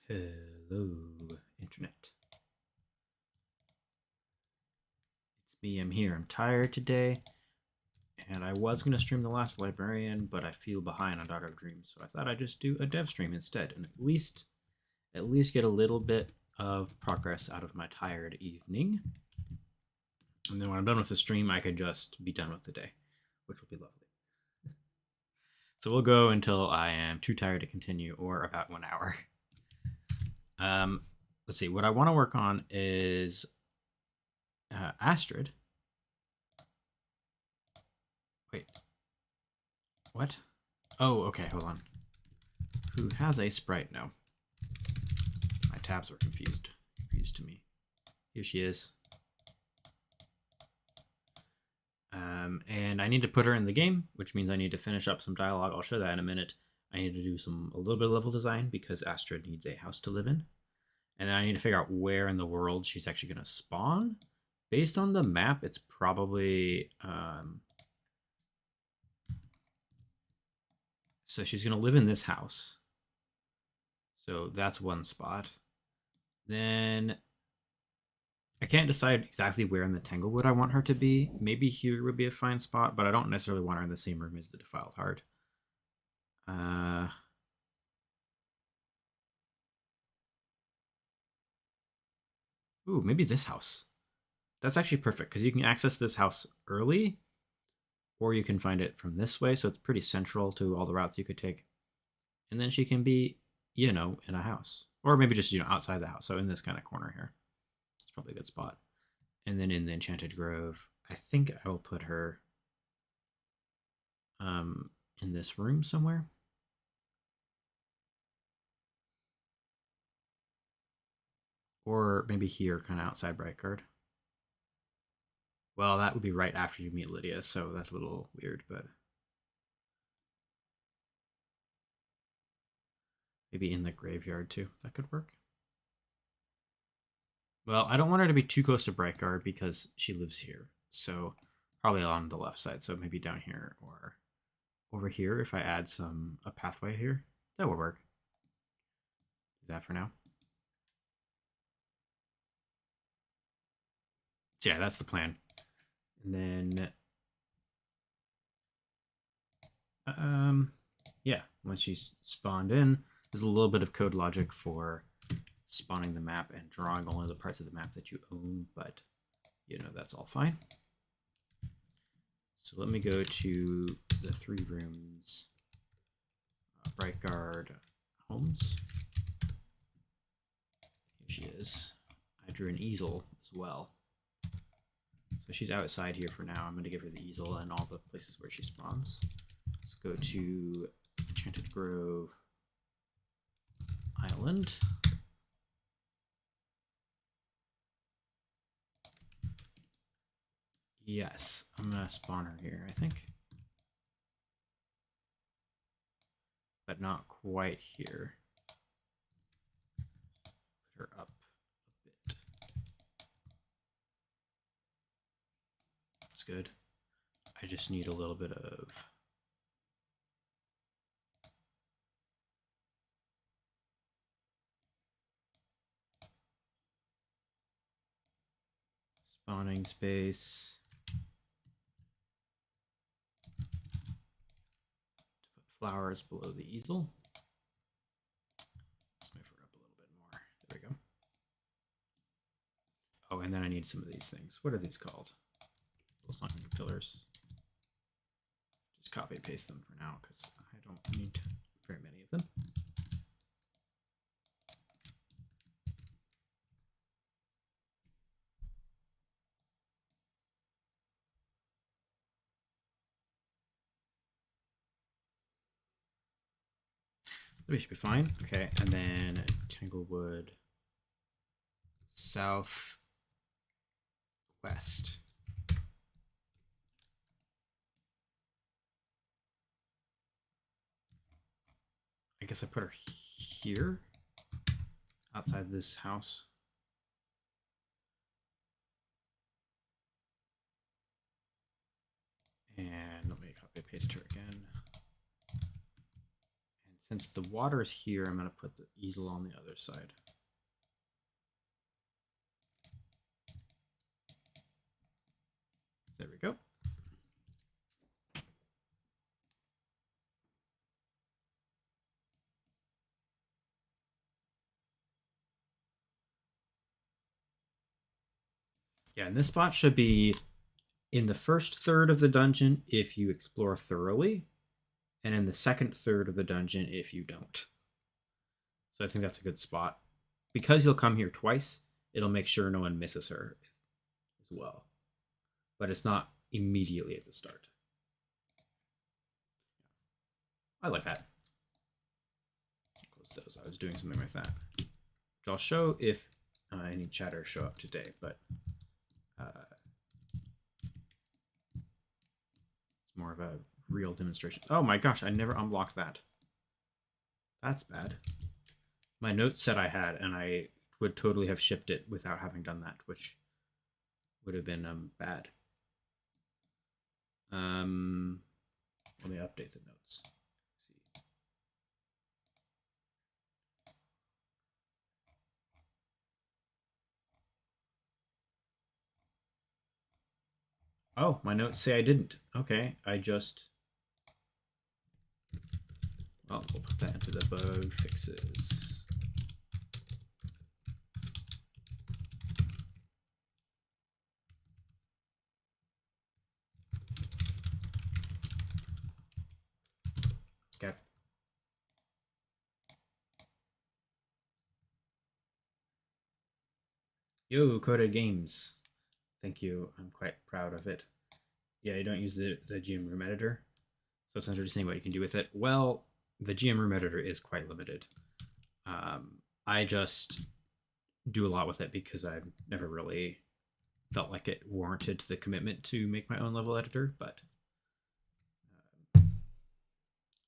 Hello, Internet. It's me, I'm here. I'm tired today, and I was going to stream The Last Librarian, but I feel behind on Daughter of Dreams, so I thought I'd just do a Devstream instead, and at least get a little bit of progress out of my tired evening. And then when I'm done with the stream, I could just be done with the day, which will be lovely. So we'll go until I am too tired to continue, or about 1 hour. Let's see. What I want to work on is Astrid. Wait. What? Oh, okay. Hold on. Who has a sprite now? My tabs were confused to me. Here she is. And I need to put her in the game, which means I need to finish up some dialogue. I'll show that in a minute. I need to do a little bit of level design because Astrid needs a house to live in. And then I need to figure out where in the world she's actually going to spawn. Based on the map, it's probably... so she's going to live in this house. So that's one spot. Then I can't decide exactly where in the Tanglewood I want her to be. Maybe here would be a fine spot, but I don't necessarily want her in the same room as the Defiled Heart. Ooh, maybe this house. That's actually perfect because you can access this house early, or you can find it from this way, so it's pretty central to all the routes you could take. And then she can be, in a house. Or maybe just, outside the house. So in this kind of corner here. It's probably a good spot. And then in the Enchanted Grove, I think I will put her in this room somewhere. Or maybe here, kind of outside Brightguard. Well, that would be right after you meet Lydia, so that's a little weird, but... maybe in the graveyard, too. That could work. Well, I don't want her to be too close to Brightguard because she lives here. So probably on the left side, so maybe down here or over here if I add a pathway here. That would work. Do that for now. So yeah, that's the plan. And then yeah, once she's spawned in, there's a little bit of code logic for spawning the map and drawing only the parts of the map that you own, but that's all fine. So let me go to the 3 rooms, Brightguard homes. Here she is. I drew an easel as well. So she's outside here for now. I'm going to give her the easel and all the places where she spawns. Let's go to Enchanted Grove Island. Yes, I'm going to spawn her here, I think. But not quite here. Put her up a bit. That's good. I just need a little bit of... spawning space. Flowers below the easel. Let's move her up a little bit more. There we go. Oh, and then I need some of these things. What are these called? Those not pillars. Just copy and paste them for now because I don't need very many of them. We should be fine. Okay, and then Tanglewood southwest. I guess I put her here, outside this house. And let me copy and paste her again. And Since the water's here, I'm going to put the easel on the other side. There we go. Yeah, and this spot should be in the first third of the dungeon if you explore thoroughly, and in the second third of the dungeon if you don't. So I think that's a good spot. Because you'll come here twice, it'll make sure no one misses her as well. But it's not immediately at the start. I like that. Close those. I was doing something with that. Which I'll show if any chatters show up today, but it's more of a real demonstration. Oh my gosh, I never unblocked that. That's bad. My notes said I had, and I would totally have shipped it without having done that, which would have been bad. Let me update the notes. See. Oh, my notes say I didn't. Okay, I just... Well, we'll put that into the bug fixes. Okay. Yo, Coded Games. Thank you. I'm quite proud of it. Yeah, you don't use the GM Room Editor. So it's interesting what you can do with it. Well, the GM Room Editor is quite limited. I just do a lot with it because I've never really felt like it warranted the commitment to make my own level editor, but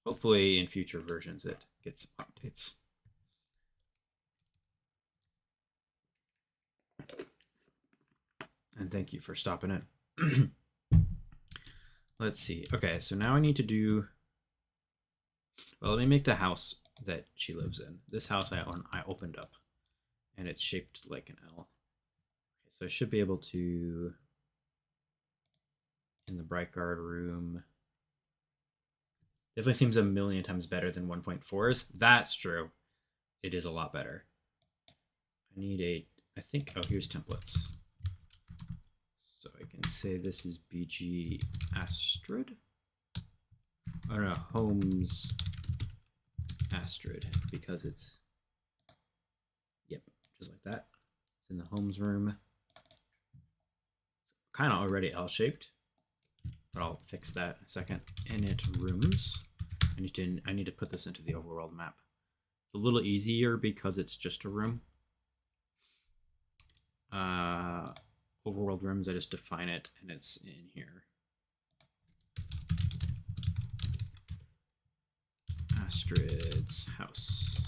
hopefully in future versions it gets updates. And thank you for stopping it. Let's see. Okay, so now I need to do... Well, let me make the house that she lives in. This house I opened up, and it's shaped like an L. Okay, so I should be able to... In the Bright Guard room... Definitely seems a million times better than 1.4's. That's true. It is a lot better. I need a... I think... Oh, here's templates. So I can say this is BG Astrid. Oh no, Homes Astrid, because it's... Yep, just like that. It's in the Homes room. It's kind of already L-shaped, but I'll fix that in a second. Init rooms. I need to put this into the overworld map. It's a little easier because it's just a room. Overworld rooms, I just define it, and it's in here. Astrid's house.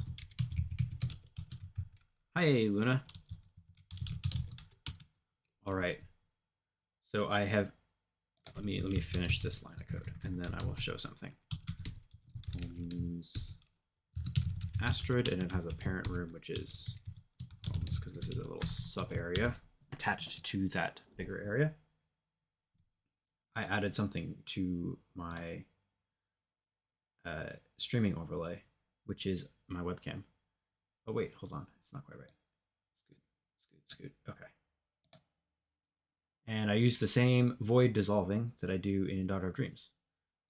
Hi, Luna. All right. So I have... Let me finish this line of code, and then I will show something. Homes Astrid, and it has a parent room, which is homes, because this is a little sub area attached to that bigger area. I added something to my streaming overlay, which is my webcam. Oh wait, hold on, it's not quite right. Scoot. Okay. And I use the same void dissolving that I do in Daughter of Dreams.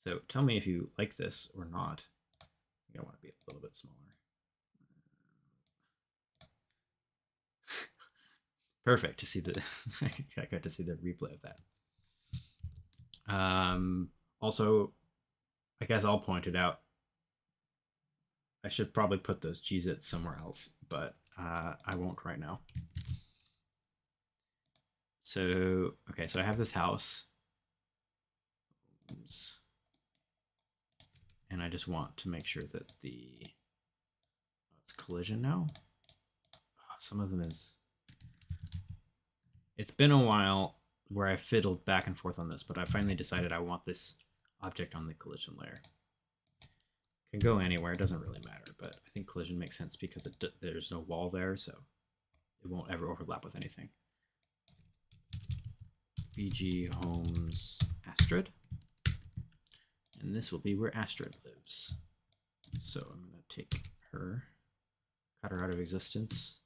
So tell me if you like this or not. I think I want to be a little bit smaller. Perfect to see the... I got to see the replay of that. Also, I guess I'll point it out. I should probably put those Cheez-Its somewhere else, but I won't right now. So, okay, so I have this house. Oops. And I just want to make sure that the... Oh, it's collision now? Oh, some of them is... It's been a while where I fiddled back and forth on this, but I finally decided I want this object on the collision layer. can go anywhere. It doesn't really matter, but I think collision makes sense because there's no wall there, so it won't ever overlap with anything. BG Homes Astrid. And this will be where Astrid lives. So I'm going to take her, cut her out of existence,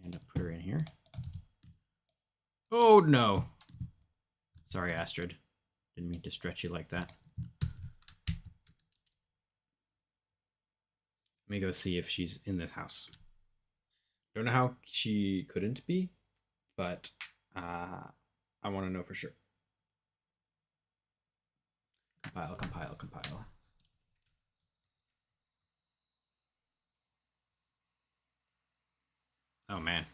and put her in here. Oh no! Sorry, Astrid. Didn't mean to stretch you like that. Let me go see if she's in this house. Don't know how she couldn't be, but I want to know for sure. Compile, compile, compile. Oh man,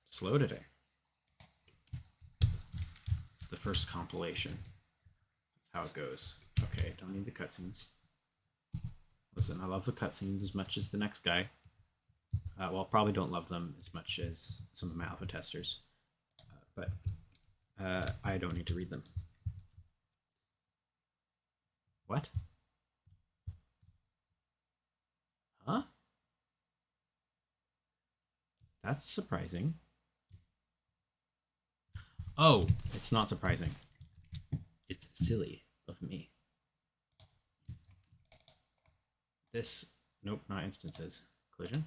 slow today. It's the first compilation. That's how it goes. Okay, don't need the cutscenes. Listen, I love the cutscenes as much as the next guy. Well, probably don't love them as much as some of my alpha testers. But I don't need to read them. What? Huh? That's surprising. Oh, it's not surprising. It's silly of me. This, nope, not instances. Collision.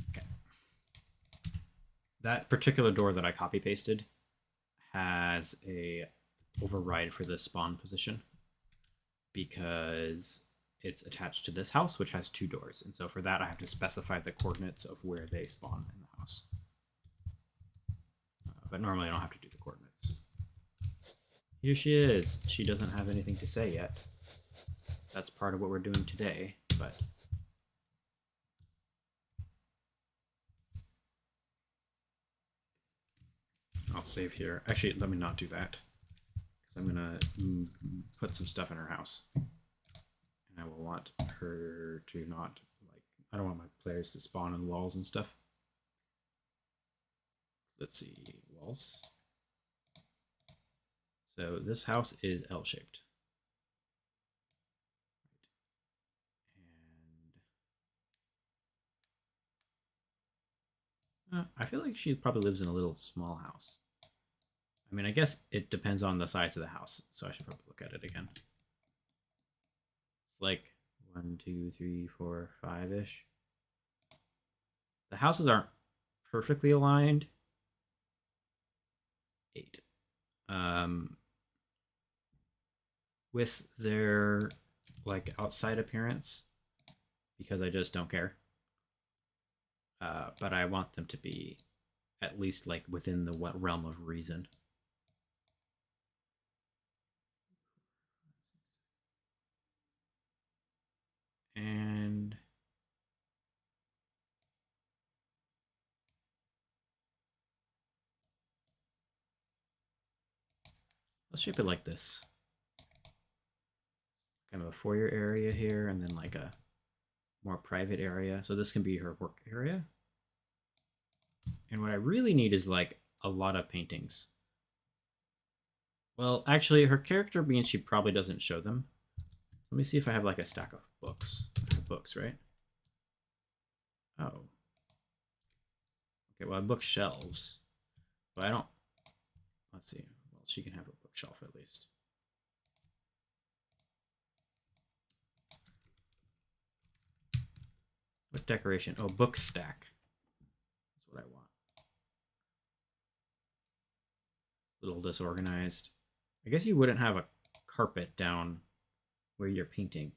Okay. That particular door that I copy pasted has a override for the spawn position because it's attached to this house, which has 2 doors. And so for that, I have to specify the coordinates of where they spawn in the house. But normally I don't have to do the coordinates. Here she is. She doesn't have anything to say yet. That's part of what we're doing today, but... I'll save here. Actually, let me not do that. Because I'm going to put some stuff in her house. And I will want her to not, like, I don't want my players to spawn on walls and stuff. Let's see, walls. So this house is L-shaped. And I feel like she probably lives in a little small house. I mean, I guess it depends on the size of the house, so I should probably look at it again. It's like 1, 2, 3, 4, 5-ish. The houses aren't perfectly aligned. 8. With their like outside appearance, because I just don't care. But I want them to be at least like within the realm of reason. And let's shape it like this. Kind of a foyer area here, and then like a more private area. So this can be her work area. And what I really need is like a lot of paintings. Well, actually, her character means she probably doesn't show them. Let me see if I have like a stack of books. I have books, right? Oh. Okay, well, I have bookshelves. But I don't... Let's see. Well, she can have a bookshelf at least. What decoration? Oh, book stack. That's what I want. A little disorganized. I guess you wouldn't have a carpet down where you're painting.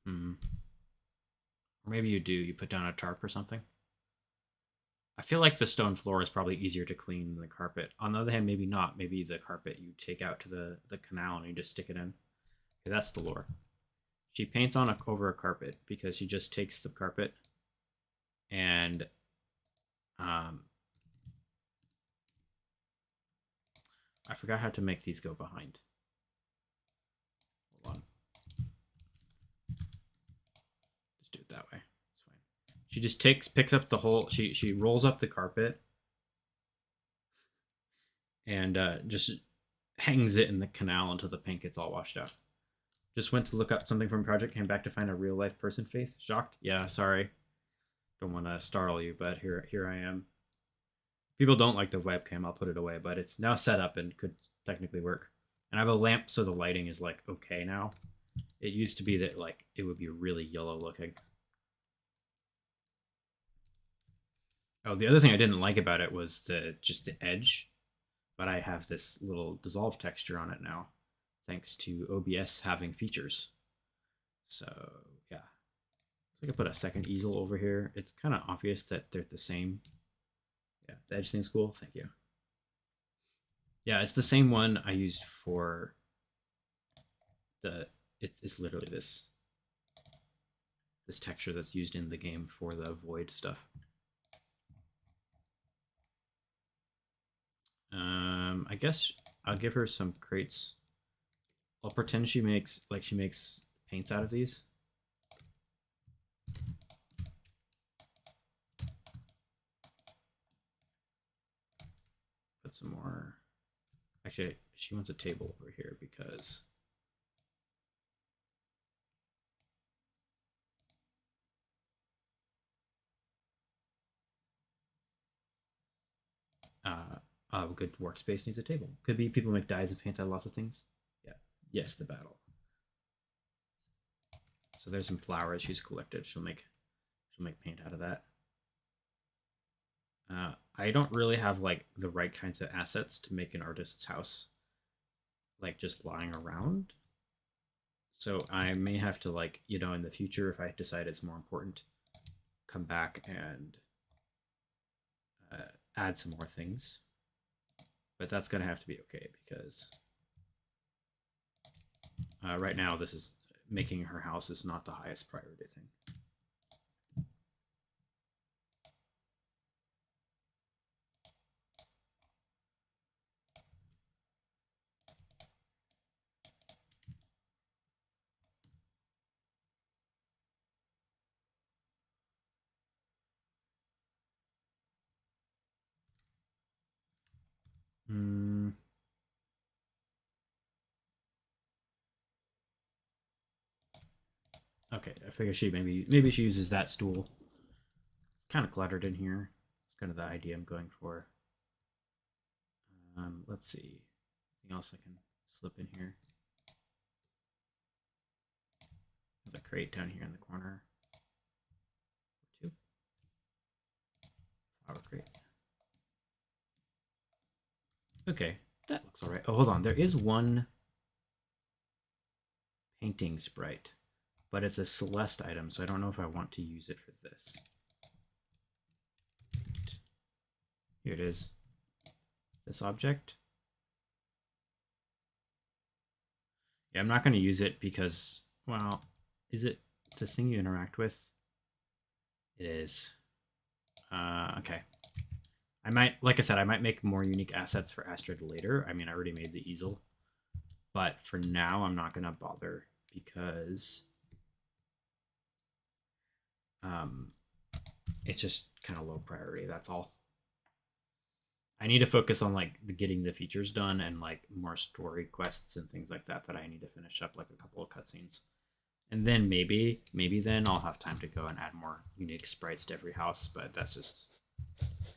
Or maybe you do. You put down a tarp or something. I feel like the stone floor is probably easier to clean than the carpet. On the other hand, maybe not. Maybe the carpet you take out to the canal and you just stick it in. Okay, that's the lore. She paints on over a carpet because she just takes the carpet and I forgot how to make these go behind. Hold on. Just do it that way. It's fine. She just picks up the whole, she rolls up the carpet and just hangs it in the canal until the paint gets all washed out. Just went to look up something from project, came back to find a real life person face. Shocked? Yeah, sorry. Don't want to startle you, but here I am. People don't like the webcam. I'll put it away, but it's now set up and could technically work. And I have a lamp, so the lighting is like okay now. It used to be that like it would be really yellow looking. Oh, the other thing I didn't like about it was just the edge, but I have this little dissolve texture on it now, thanks to OBS having features. So yeah, so I could put a second easel over here. It's kind of obvious that they're the same. Yeah, the edge seems cool. Thank you. Yeah, it's the same one I used for the. It's literally this texture that's used in the game for the void stuff. I guess I'll give her some crates. I'll pretend she makes paints out of these. Put some more. Actually, she wants a table over here because a good workspace needs a table. Could be people make dyes and paint out of lots of things. Yeah. Yes, the battle. So there's some flowers she's collected. She'll make paint out of that. I don't really have like the right kinds of assets to make an artist's house, like just lying around. So I may have to like in the future if I decide it's more important, come back and add some more things. But that's gonna have to be okay because right now this is making her house is not the highest priority thing. Okay, I figure she maybe she uses that stool. It's kind of cluttered in here. It's kind of the idea I'm going for. Let's see. Anything else I can slip in here? There's a crate down here in the corner. Two. Flower crate. Okay, that looks all right. Oh, hold on. There is one painting sprite, but it's a Celeste item, so I don't know if I want to use it for this. Here it is. This object. Yeah, I'm not going to use it because, well, is it the thing you interact with? It is. Okay. I might, like I said, I might make more unique assets for Astrid later. I mean, I already made the easel. But for now, I'm not going to bother because it's just kind of low priority. That's all. I need to focus on like getting the features done and like more story quests and things like that I need to finish up, like a couple of cutscenes. And then maybe then I'll have time to go and add more unique sprites to every house, but that's just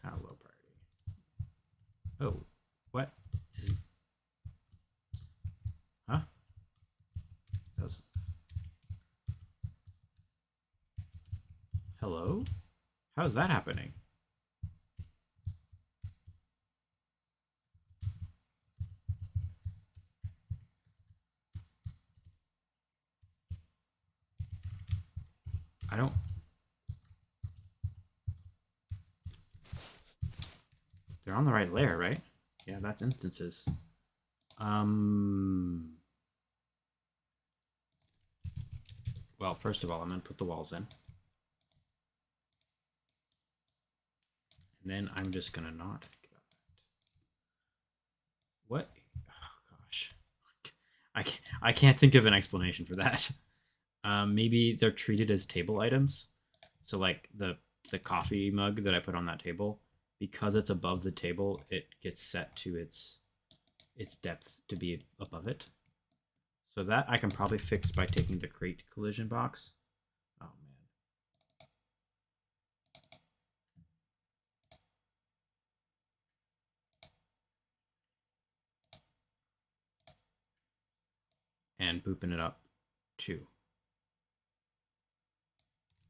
kind of low priority. Oh, what is... Huh? That was... Hello? How's that happening? I don't... They're on the right layer, right? Yeah, that's instances. Well, first of all, I'm going to put the walls in. And then I'm just going to not think about that. What? Oh, gosh. I can't think of an explanation for that. Maybe they're treated as table items. So like the coffee mug that I put on that table, because it's above the table, it gets set to its its depth to be above it. So that I can probably fix by taking the crate collision box. Oh man. And booping it up too.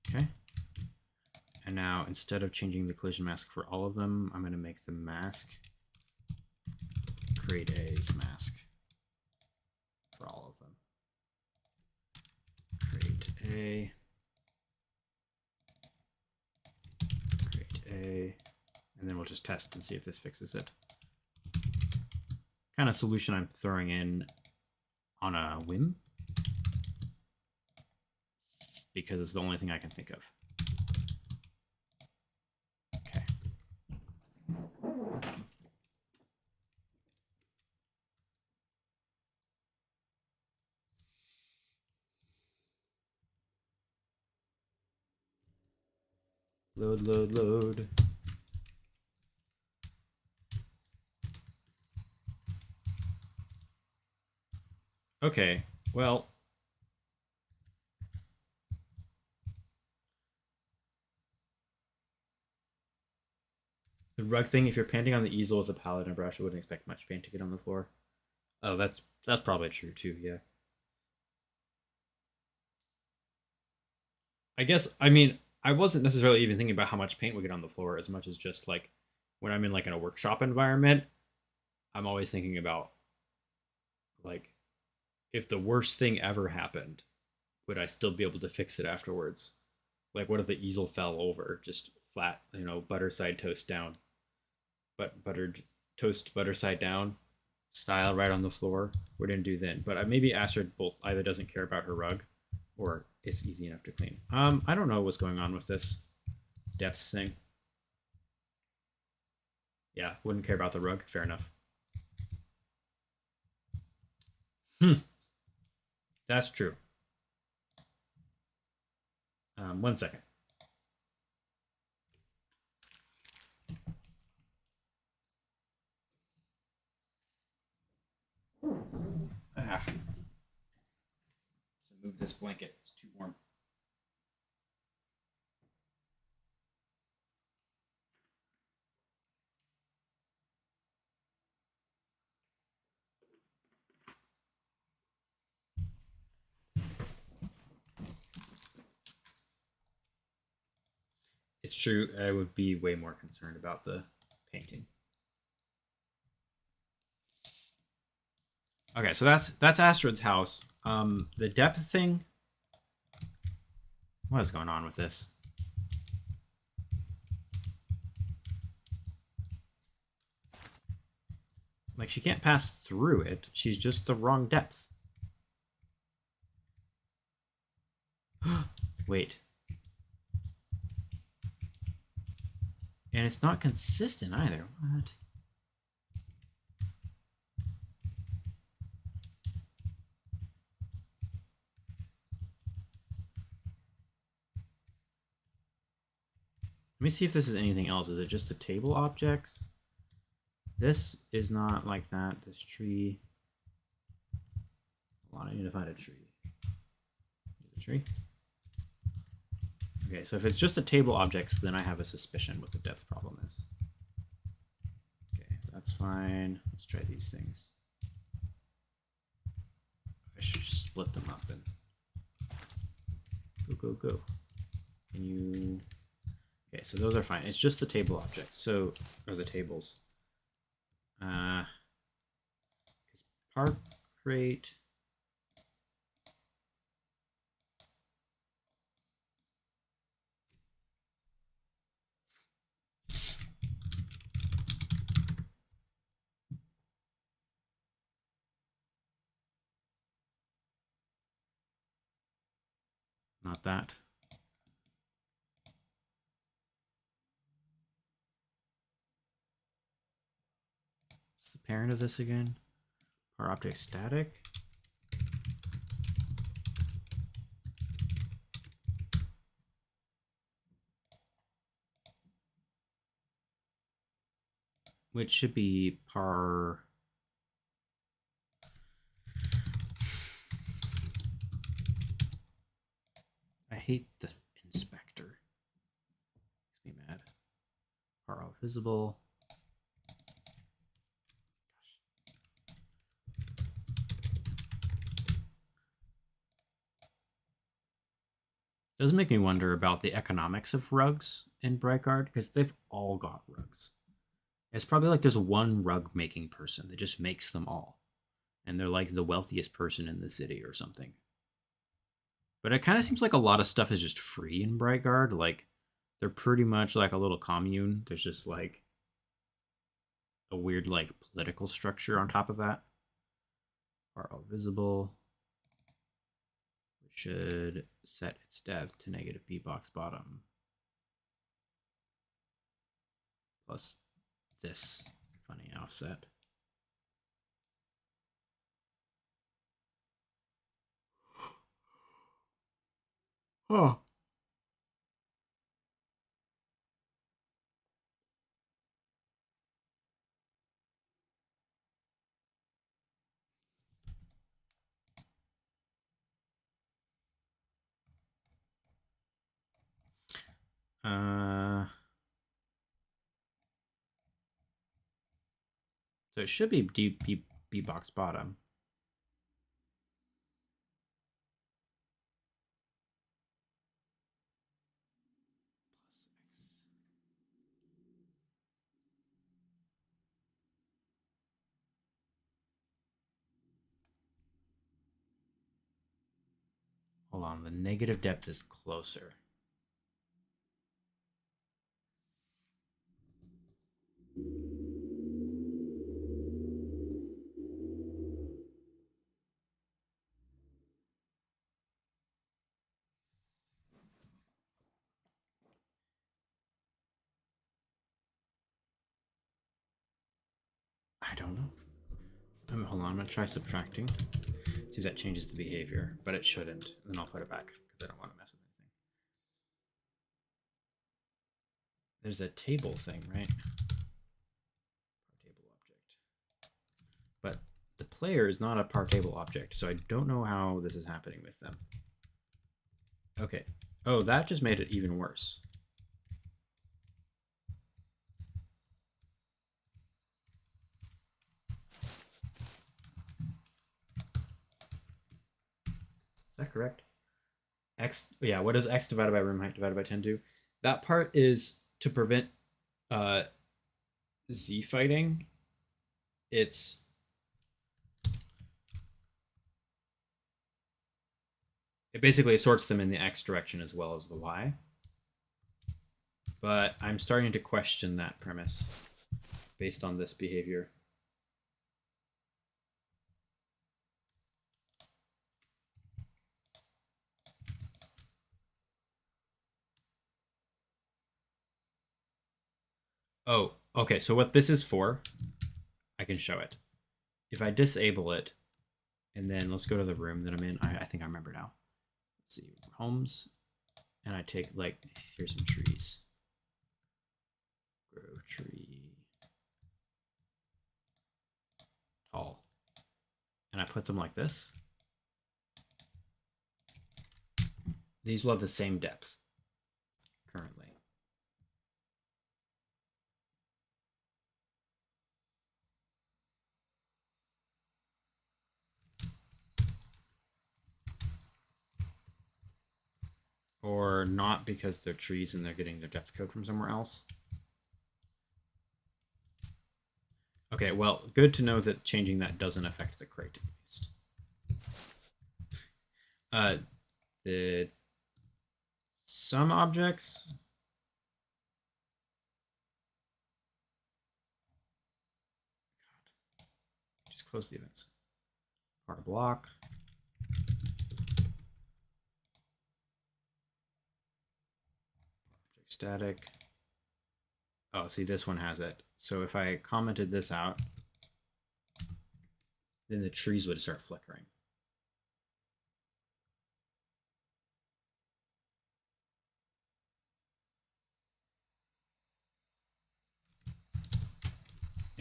Okay. And now instead of changing the collision mask for all of them, I'm going to make the mask create A's mask for all of them. Create A. Create A. And then we'll just test and see if this fixes it. Kind of solution I'm throwing in on a whim, because it's the only thing I can think of. Okay. Load, load, load. Okay, well, the rug thing, if you're painting on the easel with a palette and a brush, I wouldn't expect much paint to get on the floor. Oh, that's probably true too, yeah. I guess, I mean, I wasn't necessarily even thinking about how much paint would get on the floor as much as just like when I'm in like in a workshop environment, I'm always thinking about like if the worst thing ever happened, would I still be able to fix it afterwards? Like what if the easel fell over, just flat, butter side toast down, but buttered toast butter side down style right on the floor? What didn't do then? But maybe Astrid both either doesn't care about her rug or it's easy enough to clean. I don't know what's going on with this depth thing. Yeah, wouldn't care about the rug. Fair enough. That's true. 1 second. Ah. So move this blanket. It's too warm. It's true. I would be way more concerned about the painting. Okay, so that's Astrid's house. The depth thing. What is going on with this? Like she can't pass through it. She's just the wrong depth. Wait. And it's not consistent either. What? Let me see if this is anything else. Is it just the table objects? This is not like that. This tree. Hold on, I need to find a tree. A tree. Okay, so if it's just the table objects, then I have a suspicion what the depth problem is. Okay, that's fine. Let's try these things. I should just split them up and go, go, go. Can you... Okay, so those are fine. It's just the table objects, so, or the tables. Because park crate... Not that. What's the parent of this again? Our object static. Which should be par hate the inspector. Makes me mad. Are all visible. Does make me wonder about the economics of rugs in Brightguard, because they've all got rugs. It's probably like there's one rug making person that just makes them all. And they're like the wealthiest person in the city or something. But it kind of seems like a lot of stuff is just free in Brightguard. Like, they're pretty much like a little commune. There's just like a weird like political structure on top of that. Are all visible. We should set its depth to negative B box bottom. Plus this funny offset. Oh. So it should be B box bottom. Hold on, the negative depth is closer. I don't know. Hold on, I'm gonna try subtracting. See if that changes the behavior, but it shouldn't. And then I'll put it back because I don't want to mess with anything. There's a table thing, right? Table object. But the player is not a partable object, so I don't know how this is happening with them. Okay. Oh, that just made it even worse. Is that correct? X, yeah, what does X divided by room height divided by 10 do? That part is to prevent Z fighting. It's it basically sorts them in the X direction as well as the Y. But I'm starting to question that premise based on this behavior. Oh, okay, so what this is for, I can show it. If I disable it, and then let's go to the room that I'm in. I think I remember now. Let's see, homes, and I take, like, here's some trees. Grow tree. Tall. And I put them like this. These will have the same depth currently. Or not, because they're trees and they're getting their depth code from somewhere else. Okay, well, good to know that changing that doesn't affect the crate at least. The some objects. God. Just close the events. Part block. Object static. Oh, see, this one has it. So if I commented this out, then the trees would start flickering.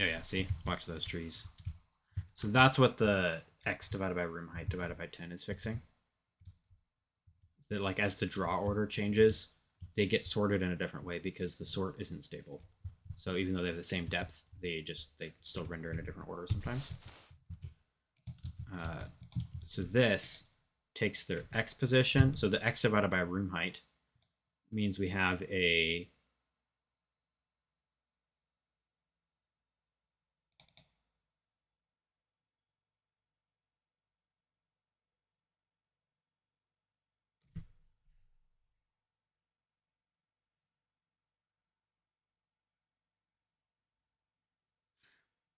Oh yeah, see? Watch those trees. So that's what the X divided by room height divided by 10 is fixing. that like as the draw order changes, they get sorted in a different way because the sort isn't stable. So even though they have the same depth, they still render in a different order sometimes. So this takes their x position. So the x divided by room height means we have a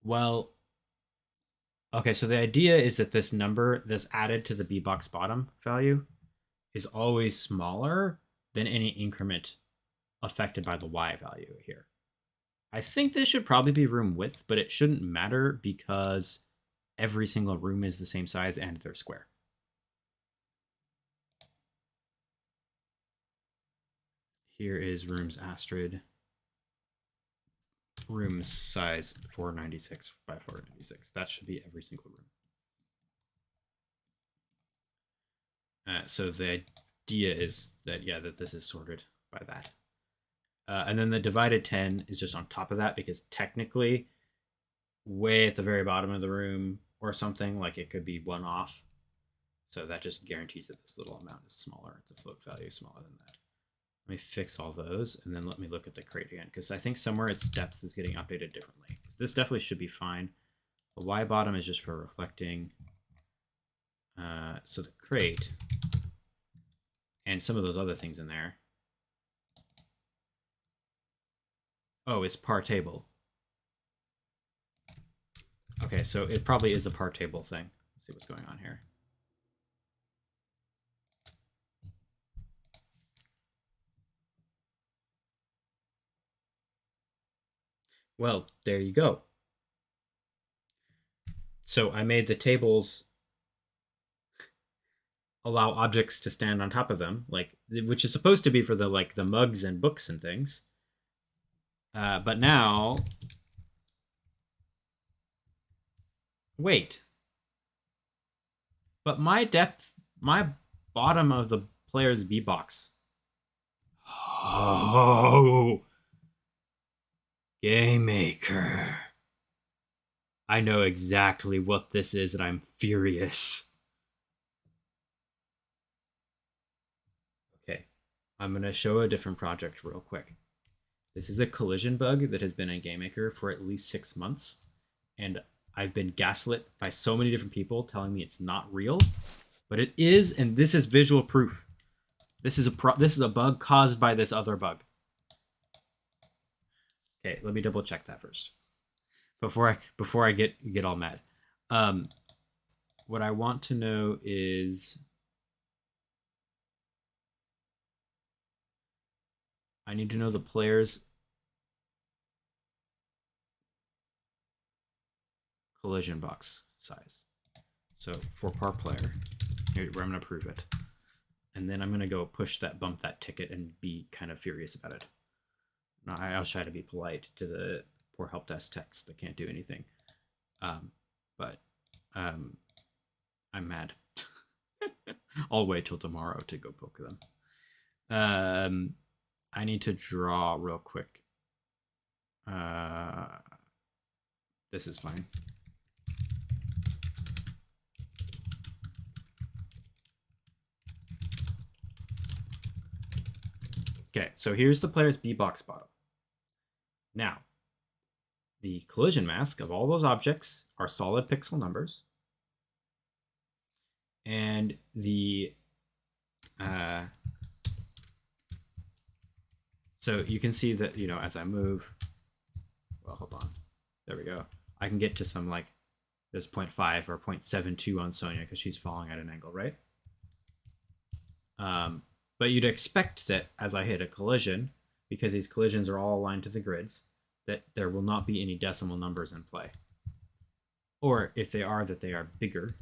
well, okay, so the idea is that this number that's added to the b box bottom value is always smaller than any increment affected by the y value here. I think this should probably be room width, but it shouldn't matter because every single room is the same size and they're square. Here is rooms Astrid. Room size 496 by 496. That should be every single room. So the idea is that, yeah, that this is sorted by that. And then the divided 10 is just on top of that because technically way at the very bottom of the room or something, like it could be one off. So that just guarantees that this little amount is smaller. It's a float value smaller than that. Let me fix all those and then let me look at the crate again because I think somewhere its depth is getting updated differently. This definitely should be fine. The y bottom is just for reflecting. So the crate and some of those other things in there. Oh, it's par table. Okay, so it probably is a par table thing. Let's see what's going on here. Well, there you go. So I made the tables allow objects to stand on top of them, like which is supposed to be for the like the mugs and books and things. But now, wait. But my depth, my bottom of the player's B box. Oh, Game Maker. I know exactly what this is, and I'm furious. Okay, I'm gonna show a different project real quick. This is a collision bug that has been in Game Maker for at least 6 months, and I've been gaslit by so many different people telling me it's not real, but it is, and this is visual proof. This is a bug caused by this other bug. Okay, let me double check that first before I get all mad. What I want to know is I need to know the player's collision box size. So for par player, here where I'm gonna prove it, and then I'm gonna go bump that ticket and be kind of furious about it. No, I'll try to be polite to the poor help desk techs that can't do anything. But I'm mad. I'll wait till tomorrow to go poke them. I need to draw real quick. This is fine. Okay, so here's the player's B box bottom. Now, the collision mask of all those objects are solid pixel numbers. And the so you can see that, you know, as I move, well, hold on, there we go. I can get to some like there's 0.5 or 0.72 on Sonia because she's falling at an angle, right? But you'd expect that as I hit a collision, because these collisions are all aligned to the grids, that there will not be any decimal numbers in play. Or if they are, that they are bigger.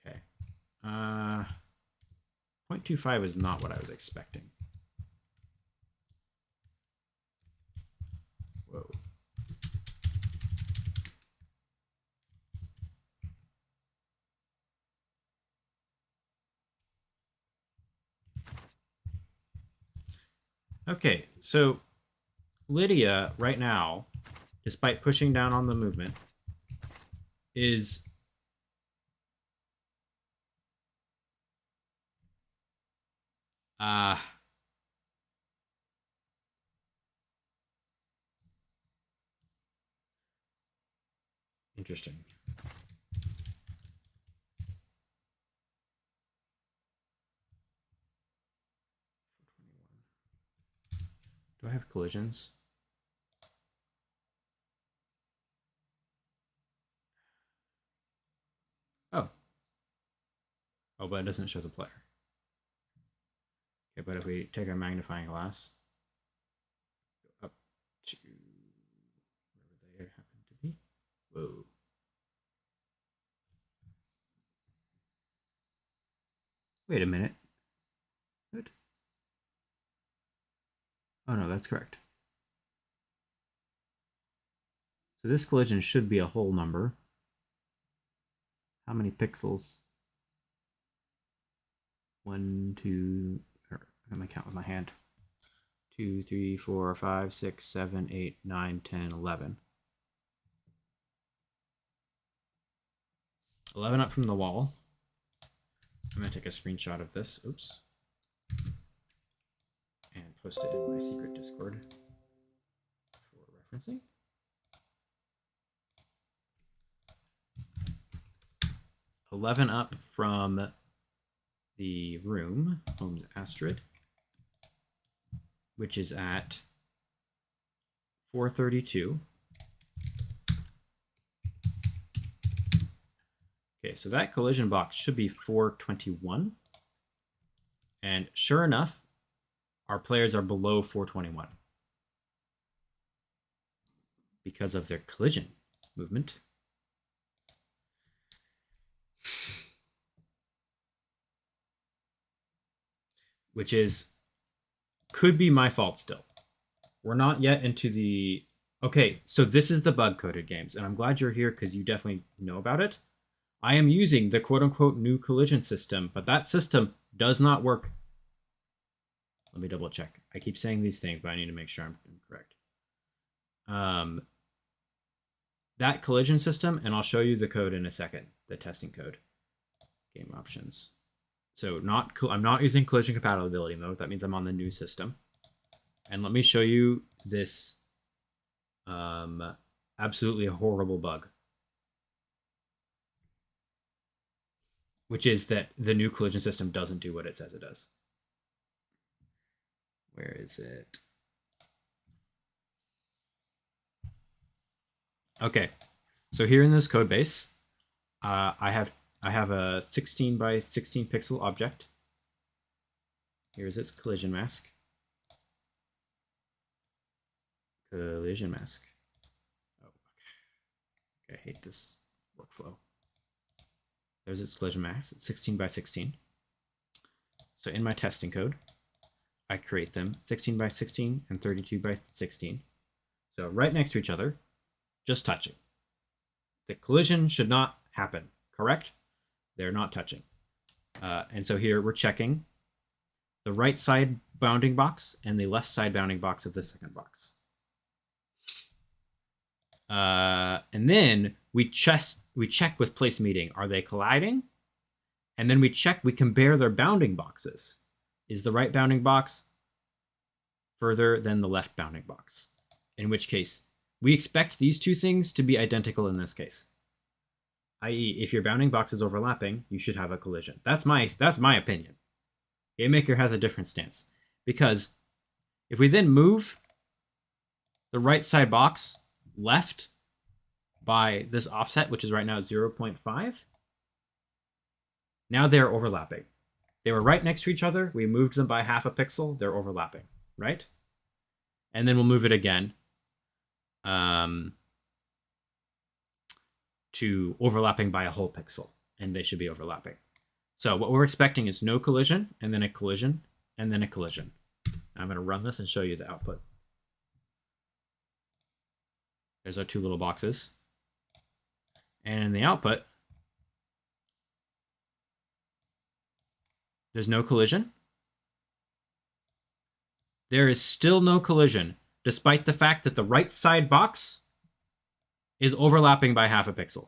Okay. 0.25 is not what I was expecting. Whoa. Okay, so Lydia right now, despite pushing down on the movement, is uh interesting. Do I have collisions? Oh. Oh, but it doesn't show the player. Okay, but if we take our magnifying glass up to wherever they happen to be. Whoa. Wait a minute. What? Oh no, that's correct. So this collision should be a whole number. How many pixels? 1, 2, I'm gonna count with my hand. 2, 3, 4, 5, 6, 7, 8, 9, 10, 11. 11 up from the wall. I'm gonna take a screenshot of this. Oops. And post it in my secret Discord for referencing. 11 up from the room, home's Astrid, which is at 432. Okay, so that collision box should be 421. And sure enough, our players are below 421 because of their collision movement. Which could be my fault still. We're not yet into the... Okay, so this is the bug-coded games, and I'm glad you're here because you definitely know about it. I am using the quote-unquote new collision system, but that system does not work. Let me double check. I keep saying these things, but I need to make sure I'm correct. That collision system, and I'll show you the code in a second, the testing code. Game options. So I'm not using collision compatibility mode. That means I'm on the new system. And let me show you this absolutely horrible bug. Which is that the new collision system doesn't do what it says it does. Where is it? Okay, so here in this code base, I have a 16 by 16 pixel object. Here's its collision mask. Collision mask. Oh, okay. I hate this workflow. There's its collision mask. It's 16 by 16. So in my testing code, I create them 16 by 16 and 32 by 16. So right next to each other, just touching. The collision should not happen, correct? They're not touching. And so here we're checking the right side bounding box and the left side bounding box of the second box. And then we check with place meeting. Are they colliding? And then we compare their bounding boxes. Is the right bounding box further than the left bounding box? In which case, we expect these two things to be identical in this case. I.e., if your bounding box is overlapping, you should have a collision. That's my opinion. GameMaker has a different stance. Because if we then move the right side box left by this offset, which is right now 0.5, now they're overlapping. They were right next to each other. We moved them by half a pixel. They're overlapping, right? And then we'll move it again to overlapping by a whole pixel, and they should be overlapping. So what we're expecting is no collision, and then a collision, and then a collision. I'm going to run this and show you the output. There's our two little boxes. And in the output, there's no collision. there is still no collision, despite the fact that the right side box is overlapping by half a pixel.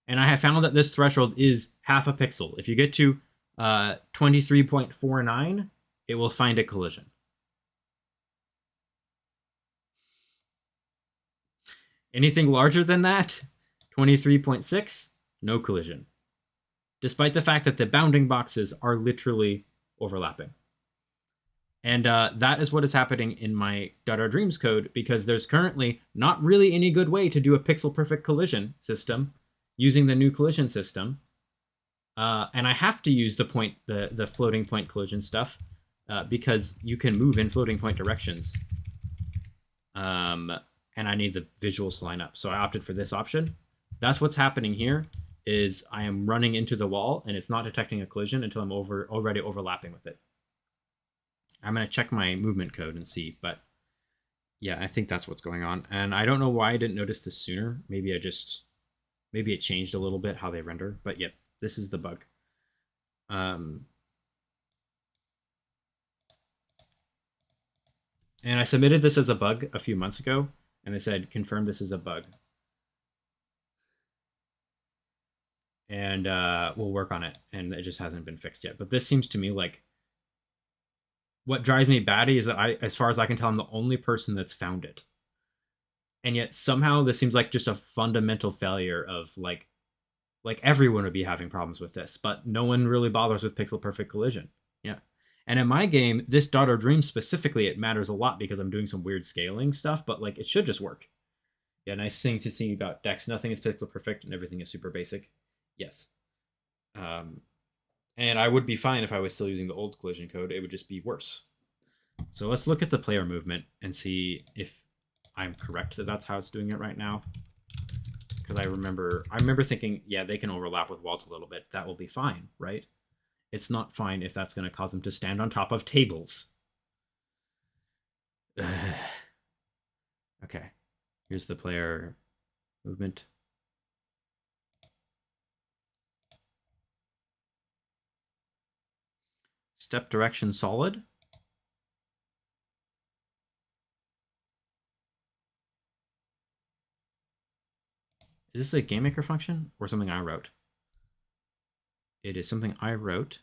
And I have found that this threshold is half a pixel. If you get to 23.49, it will find a collision. Anything larger than that, 23.6, no collision. Despite the fact that the bounding boxes are literally overlapping. And that is what is happening in my .our Dreams code, because there's currently not really any good way to do a pixel-perfect collision system using the new collision system. And I have to use the floating point collision stuff because you can move in floating point directions. And I need the visuals to line up. So I opted for this option. That's what's happening here, is I am running into the wall and it's not detecting a collision until I'm already overlapping with it. I'm going to check my movement code and see, but yeah, I think that's what's going on. And I don't know why I didn't notice this sooner. Maybe it changed a little bit how they render, but yep, this is the bug. And I submitted this as a bug a few months ago, and they said, confirm this is a bug. And we'll work on it, and it just hasn't been fixed yet. But this seems to me like, what drives me batty is that as far as I can tell, I'm the only person that's found it. And yet somehow this seems like just a fundamental failure of like everyone would be having problems with this, but no one really bothers with pixel perfect collision. Yeah. And in my game, this .our Dreams specifically, it matters a lot because I'm doing some weird scaling stuff, but like it should just work. Yeah, nice thing to see about Dex. Nothing is pixel perfect and everything is super basic. Yes. And I would be fine if I was still using the old collision code. It would just be worse. So let's look at the player movement and see if I'm correct that that's how it's doing it right now. Because I remember thinking, yeah, they can overlap with walls a little bit. That will be fine, right? It's not fine if that's going to cause them to stand on top of tables. Okay, here's the player movement. Step direction solid. Is this a GameMaker function or something I wrote? It is something I wrote.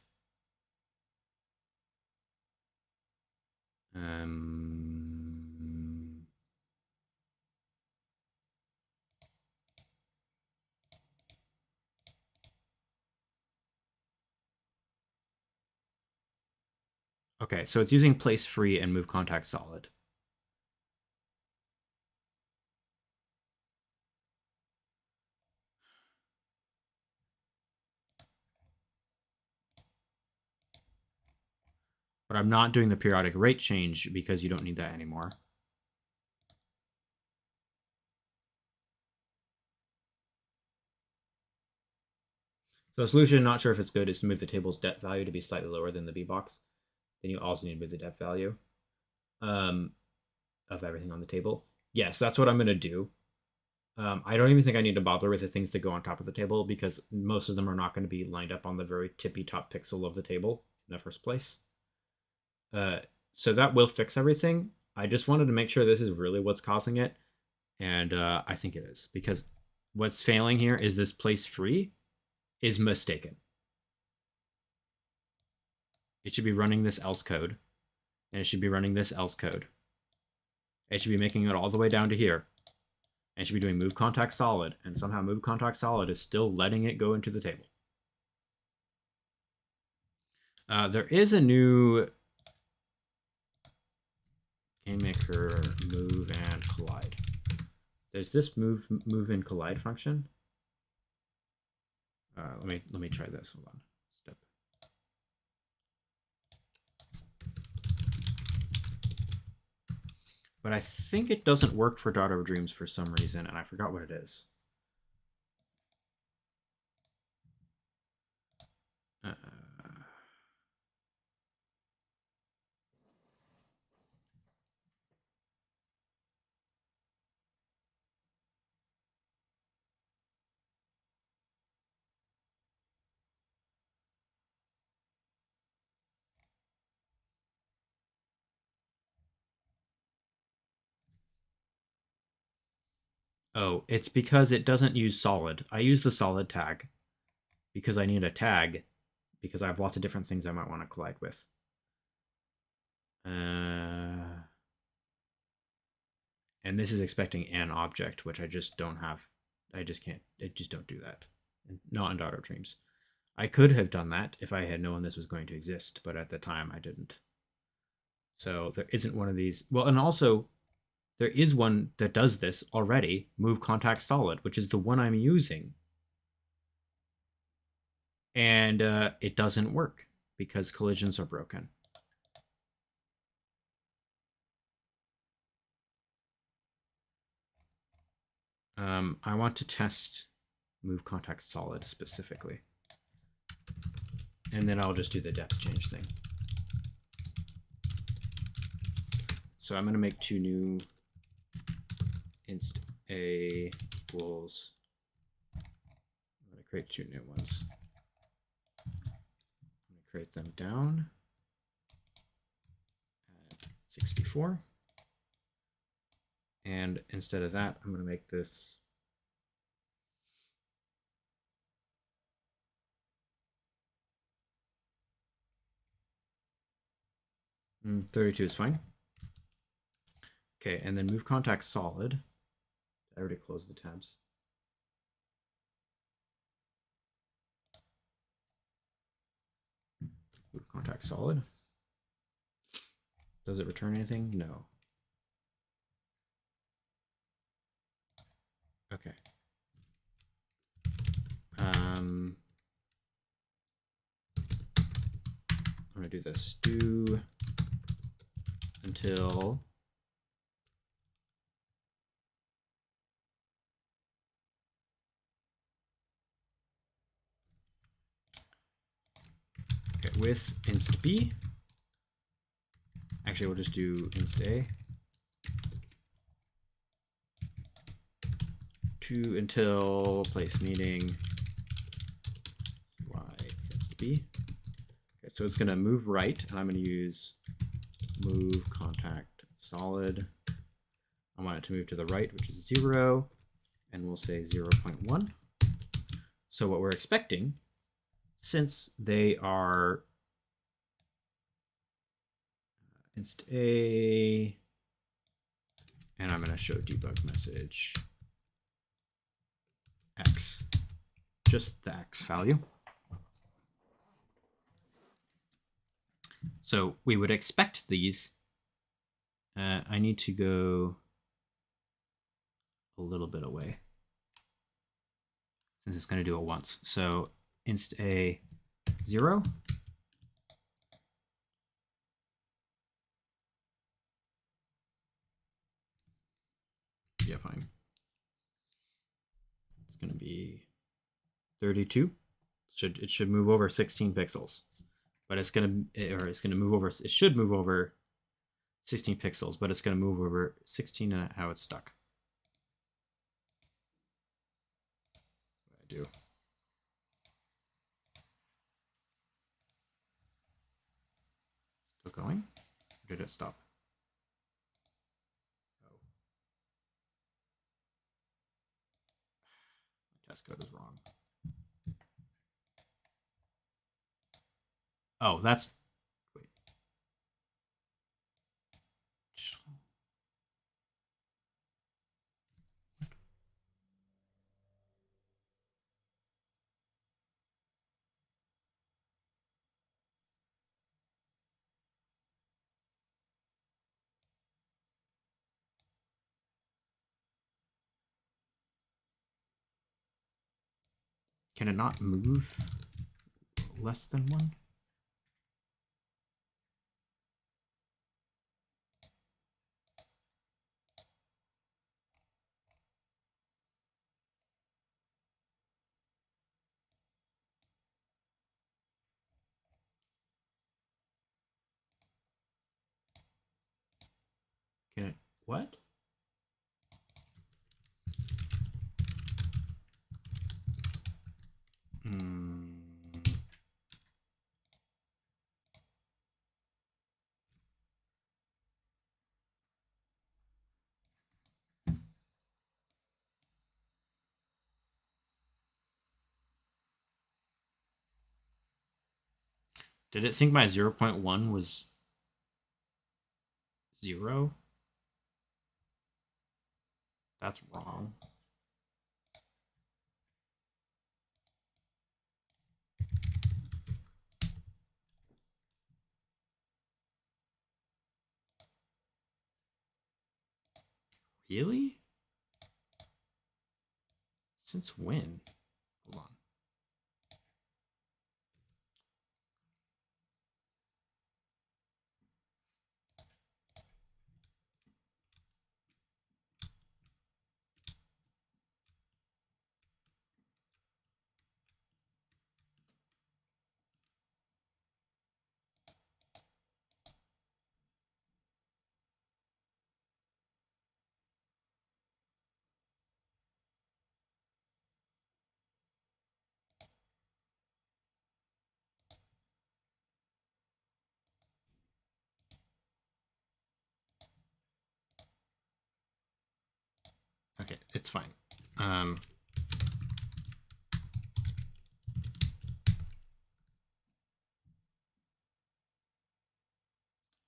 Okay, so it's using place free and move contact solid. But I'm not doing the periodic rate change because you don't need that anymore. So a solution, not sure if it's good, is to move the table's depth value to be slightly lower than the B box. Then you also need to move the depth value of everything on the table. Yes, that's what I'm going to do. I don't even think I need to bother with the things that go on top of the table because most of them are not going to be lined up on the very tippy top pixel of the table in the first place. So that will fix everything. I just wanted to make sure this is really what's causing it. And I think it is, because what's failing here is this place free is mistaken. It should be running this else code, and it should be running this else code. It should be making it all the way down to here. And it should be doing move contact solid, and somehow move contact solid is still letting it go into the table. There is a new GameMaker move and collide. There's this move and collide function. Let me try this. Hold on. Step. But I think it doesn't work for .our Dreams for some reason, and I forgot what it is. Oh, it's because it doesn't use solid. I use the solid tag because I need a tag because I have lots of different things I might want to collide with. And this is expecting an object, which I just don't have. I just can't. I just don't do that. Not in Daughter of Dreams. I could have done that if I had known this was going to exist, but at the time I didn't. So there isn't one of these. Well, and also there is one that does this already, move contact solid, which is the one I'm using. And it doesn't work because collisions are broken. I want to test move contact solid specifically. And then I'll just do the depth change thing. So I'm going to make two new inst a equals. I'm going to create two new ones. I'm going to create them down at 64. And instead of that, I'm going to make this Mm, 32 is fine. Okay, and then move contact solid. I already closed the tabs. Move contact solid. Does it return anything? No. Okay. I'm going to do this. Do until okay, with inst b. Actually, we'll just do inst a. To until place meeting y inst b. Okay, so it's going to move right, and I'm going to use move contact solid. I want it to move to the right, which is 0, and we'll say 0.1. So what we're expecting, since they are inst a, and I'm going to show debug message x, just the x value. So we would expect these. I need to go a little bit away since it's going to do it once. So inst a 0. Yeah, fine. It's going to be 32. It should move over 16 pixels, but it's going to move over. It should move over 16 pixels, but it's going to move over 16 and how it's stuck. What I do. Still going? Or did it stop? Oh. My test code is wrong. Oh, that's... Wait. Can it not move less than 1? Can it... What? Did it think my 0.1 was 0? That's wrong. Really? Since when? Hold on. Okay, it's fine. Another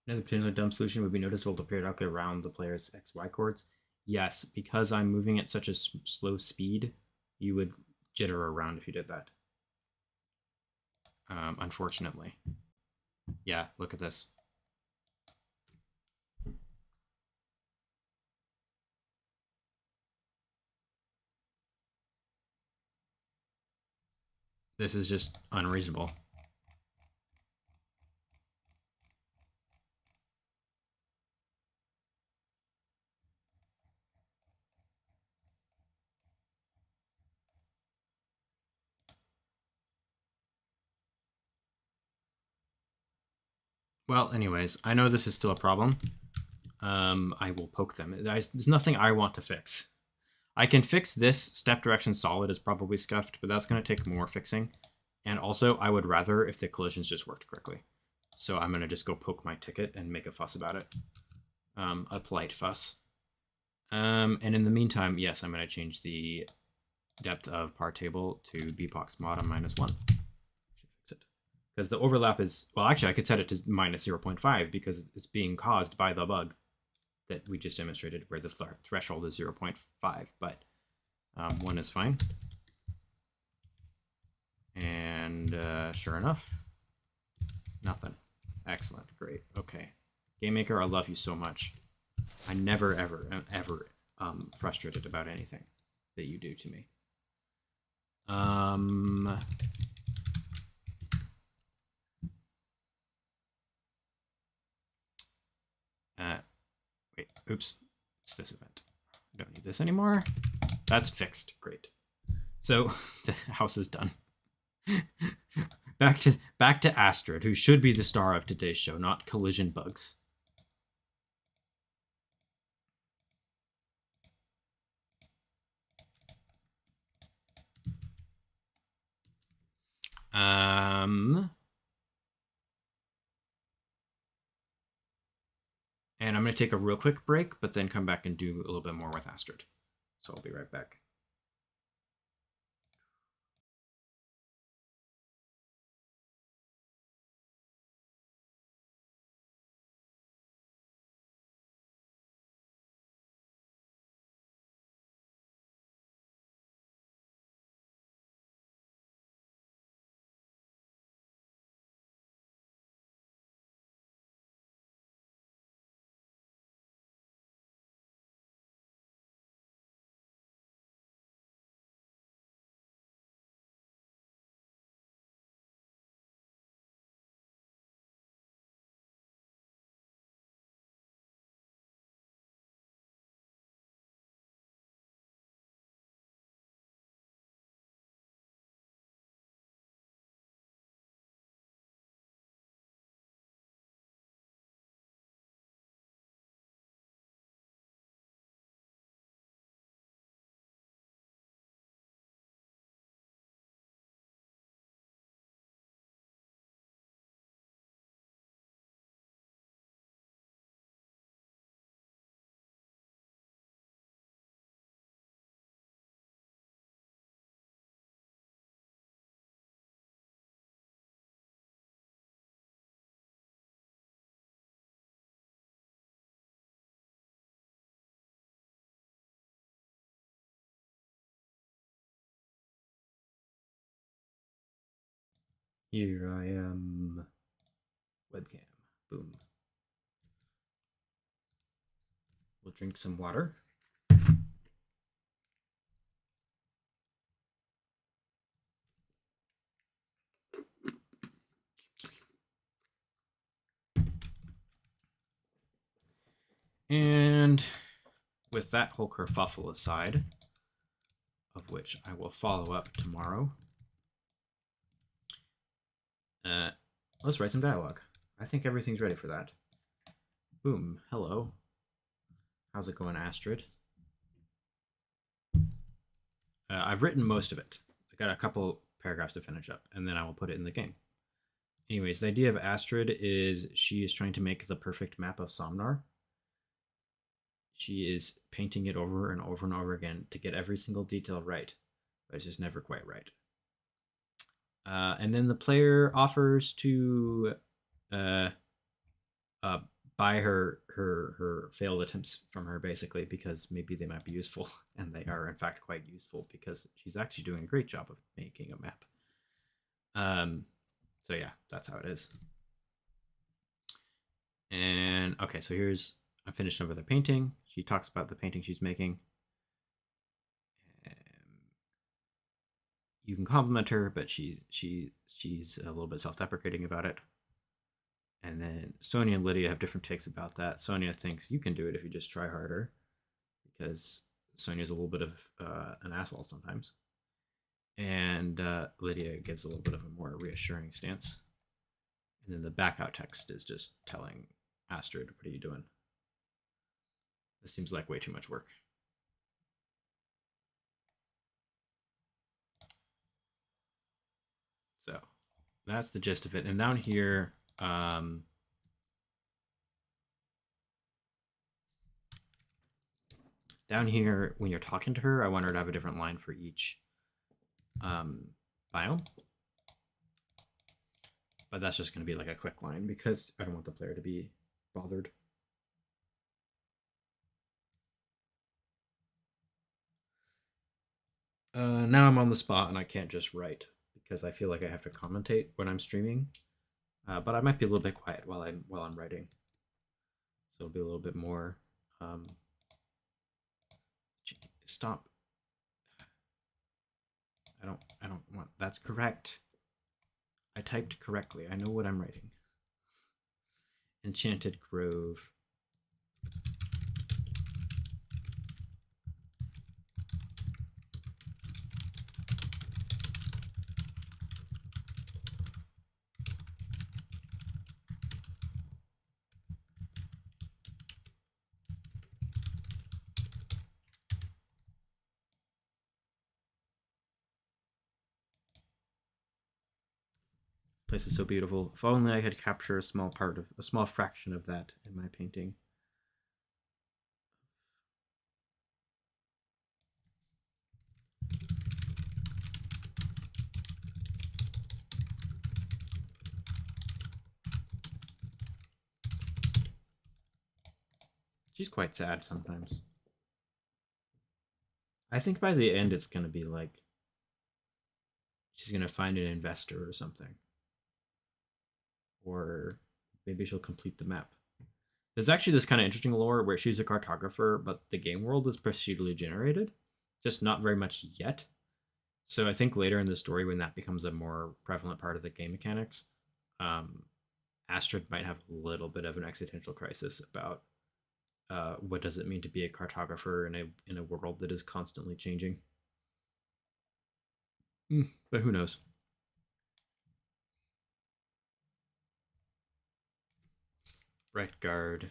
potentially dumb solution would be noticeable to periodically around the player's XY chords. Yes, because I'm moving at such a slow speed, you would jitter around if you did that. Unfortunately. Yeah, look at this. This is just unreasonable. Well, anyways, I know this is still a problem. I will poke them. There's nothing I want to fix. I can fix this step direction solid is probably scuffed, but that's going to take more fixing. And also, I would rather if the collisions just worked correctly. So I'm going to just go poke my ticket and make a fuss about it. A polite fuss. And in the meantime, yes, I'm going to change the depth of par table to bpox mod -1. Should fix it. Because the overlap is, well, actually, I could set it to -0.5 because it's being caused by the bug that we just demonstrated where the threshold is 0.5, but 1 is fine. And sure enough, nothing. Excellent, great, okay. Game Maker, I love you so much. I never, ever, ever frustrated about anything that you do to me. Wait, oops, it's this event. I don't need this anymore. That's fixed, great. So the house is done. back to Astrid, who should be the star of today's show, not collision bugs. And I'm going to take a real quick break, but then come back and do a little bit more with Astrid. So I'll be right back. Here I am. Webcam. Boom. We'll drink some water. And with that whole kerfuffle aside, of which I will follow up tomorrow, let's write some dialogue. I think everything's ready for that. Boom. Hello. How's it going, Astrid? I've written most of it. I got a couple paragraphs to finish up, and then I will put it in the game. Anyways, the idea of Astrid is she is trying to make the perfect map of Somnar. She is painting it over and over and over again to get every single detail right, but it's just never quite right. And then the player offers to buy her failed attempts from her, basically, because maybe they might be useful, and they are in fact quite useful because she's actually doing a great job of making a map. So yeah, that's how it is. And okay, so here's I'm finishing up with her painting. She talks about the painting she's making. You can compliment her, but she's a little bit self-deprecating about it. And then Sonia and Lydia have different takes about that. Sonia thinks you can do it if you just try harder, because Sonia's a little bit of an asshole sometimes. And Lydia gives a little bit of a more reassuring stance. And then the back out text is just telling Astrid, what are you doing? This seems like way too much work. So that's the gist of it. And down here, down here, when you're talking to her, I want her to have a different line for each biome. But that's just going to be like a quick line because I don't want the player to be bothered. Now I'm on the spot and I can't just write because I feel like I have to commentate when I'm streaming. But I might be a little bit quiet while I'm writing, so it'll be a little bit more. Stop. I don't want. That's correct. I typed correctly. I know what I'm writing. Enchanted Grove. Place is so beautiful. If only I had captured a small fraction of that in my painting. She's quite sad sometimes. I think by the end it's going to be like she's going to find an investor or something. Or maybe she'll complete the map. There's actually this kind of interesting lore where she's a cartographer, but the game world is procedurally generated. Just not very much yet. So I think later in the story, when that becomes a more prevalent part of the game mechanics, Astrid might have a little bit of an existential crisis about what does it mean to be a cartographer in a world that is constantly changing. But who knows? Right guard.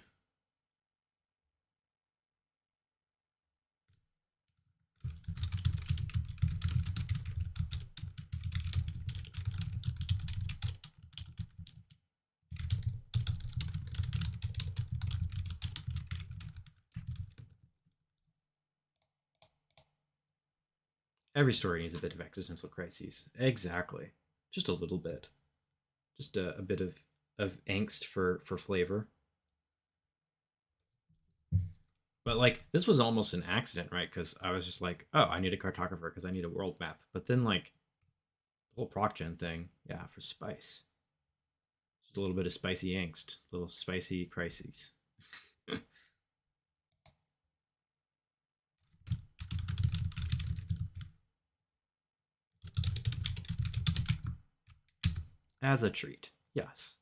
Every story needs a bit of existential crises. Exactly. Just a little bit. Just a bit of angst for flavor. But like this was almost an accident, right? Because I was just like, oh, I need a cartographer because I need a world map. But then like The whole proc-gen thing, yeah, for spice. Just a little bit of spicy angst, little spicy crises. As a treat, yes.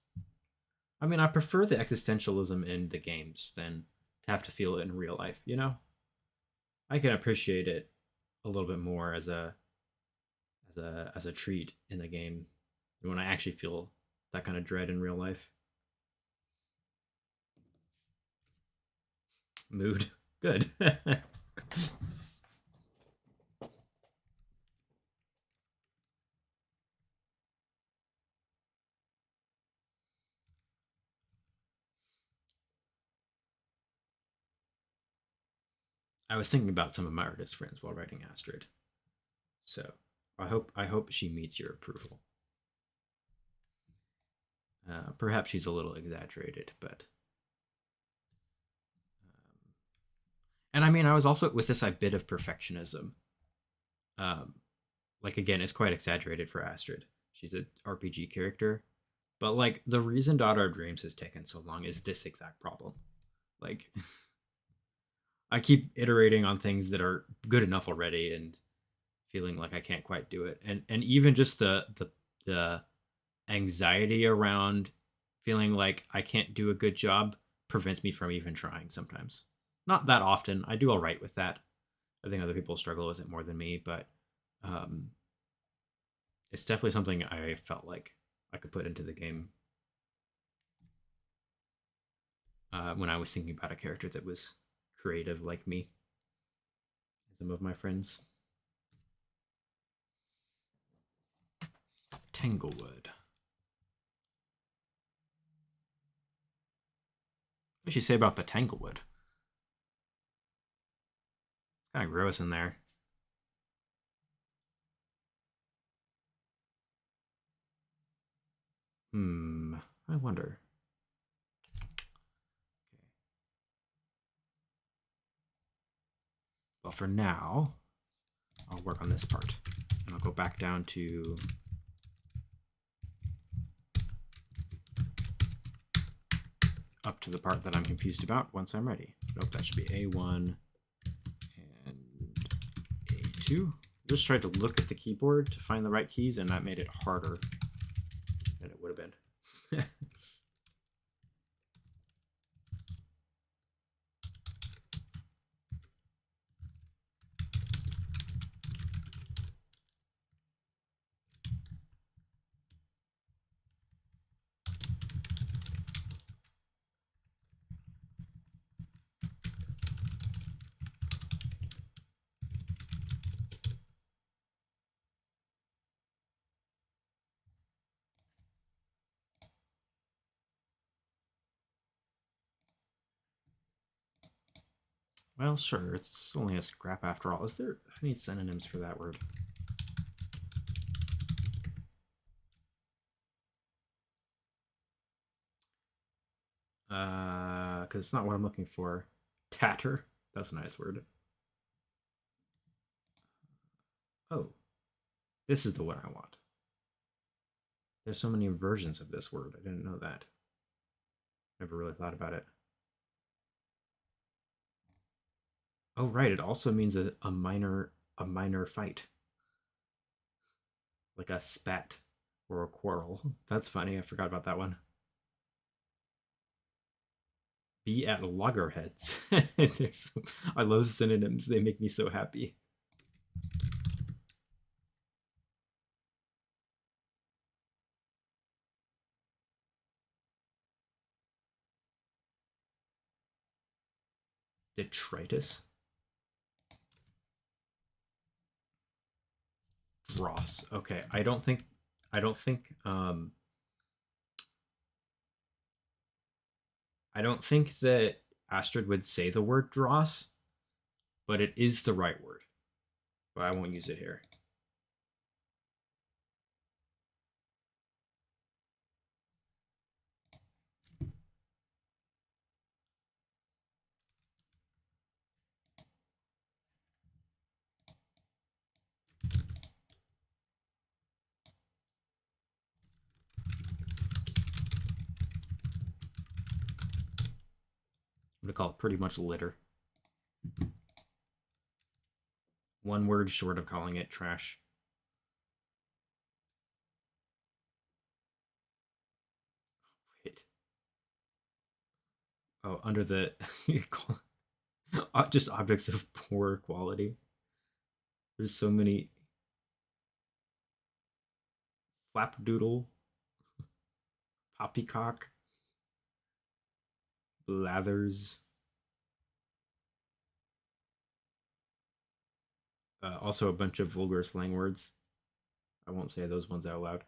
I mean, I prefer the existentialism in the games than to have to feel it in real life, you know? I can appreciate it a little bit more as a treat in the game when I actually feel that kind of dread in real life. Mood. Good. I was thinking about some of my artist friends while writing Astrid. So I hope she meets your approval. Perhaps she's a little exaggerated, but and I mean I was also with this bit of perfectionism. Um, like again, it's quite exaggerated for Astrid. She's an RPG character, but like the reason Daughter of Dreams has taken so long is this exact problem. Like I keep iterating on things that are good enough already and feeling like I can't quite do it. And even just the anxiety around feeling like I can't do a good job prevents me from even trying sometimes. Not that often. I do all right with that. I think other people struggle with it more than me, but um, it's definitely something I felt like I could put into the game when I was thinking about a character that was creative like me. Some of my friends. Tanglewood. What did she say about the Tanglewood? It's kind of gross in there. I wonder. Okay. Well, for now, I'll work on this part. And I'll go back down to up to the part that I'm confused about once I'm ready. Nope, that should be A1 and A2. Just tried to look at the keyboard to find the right keys, and that made it harder than it would have been. Well, sure, it's only a scrap after all. Is there any synonyms for that word? Because it's not what I'm looking for. Tatter. That's a nice word. Oh, this is the one I want. There's so many versions of this word. I didn't know that. Never really thought about it. Oh, right. It also means a minor fight, like a spat or a quarrel. That's funny. I forgot about that one. Be at loggerheads. I love synonyms. They make me so happy. Detritus. Dross. Okay. I don't think that Astrid would say the word dross, but it is the right word. But I won't use it here. gonna call it pretty much litter. One word short of calling it trash. Wait. Oh, under the just objects of poor quality. There's so many. Flapdoodle, poppycock, blathers. Also a bunch of vulgar slang words. I won't say those ones out loud.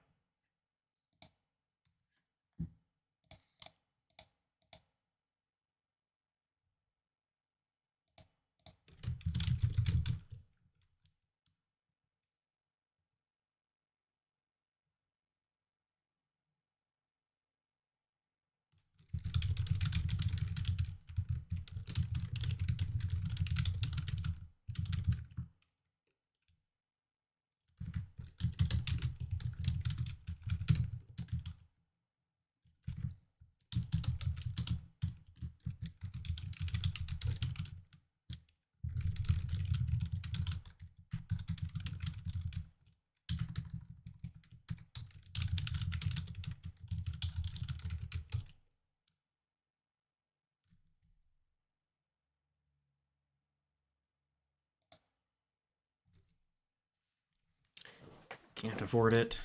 Can't afford it.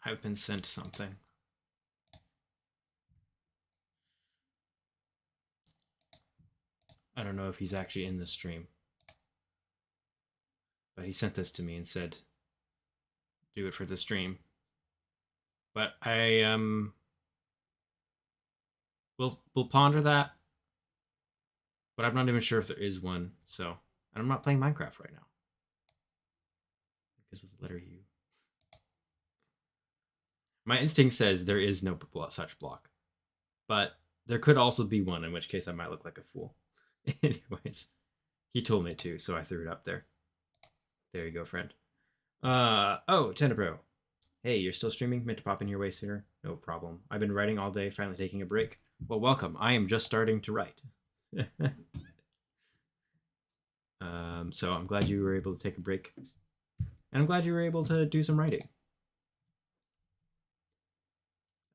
I've been sent something. I don't know if he's actually in the stream, but he sent this to me and said, "Do it for the stream." But I we'll ponder that. But I'm not even sure if there is one. So, and I'm not playing Minecraft right now because with the letter U. My instinct says there is no such block, but there could also be one, in which case I might look like a fool. Anyways, he told me to, so I threw it up there. There you go, friend. Oh, Tenebro. Hey, you're still streaming? Meant to pop in your way sooner? No problem. I've been writing all day, finally taking a break. Well, welcome. I am just starting to write. So I'm glad you were able to take a break. And I'm glad you were able to do some writing.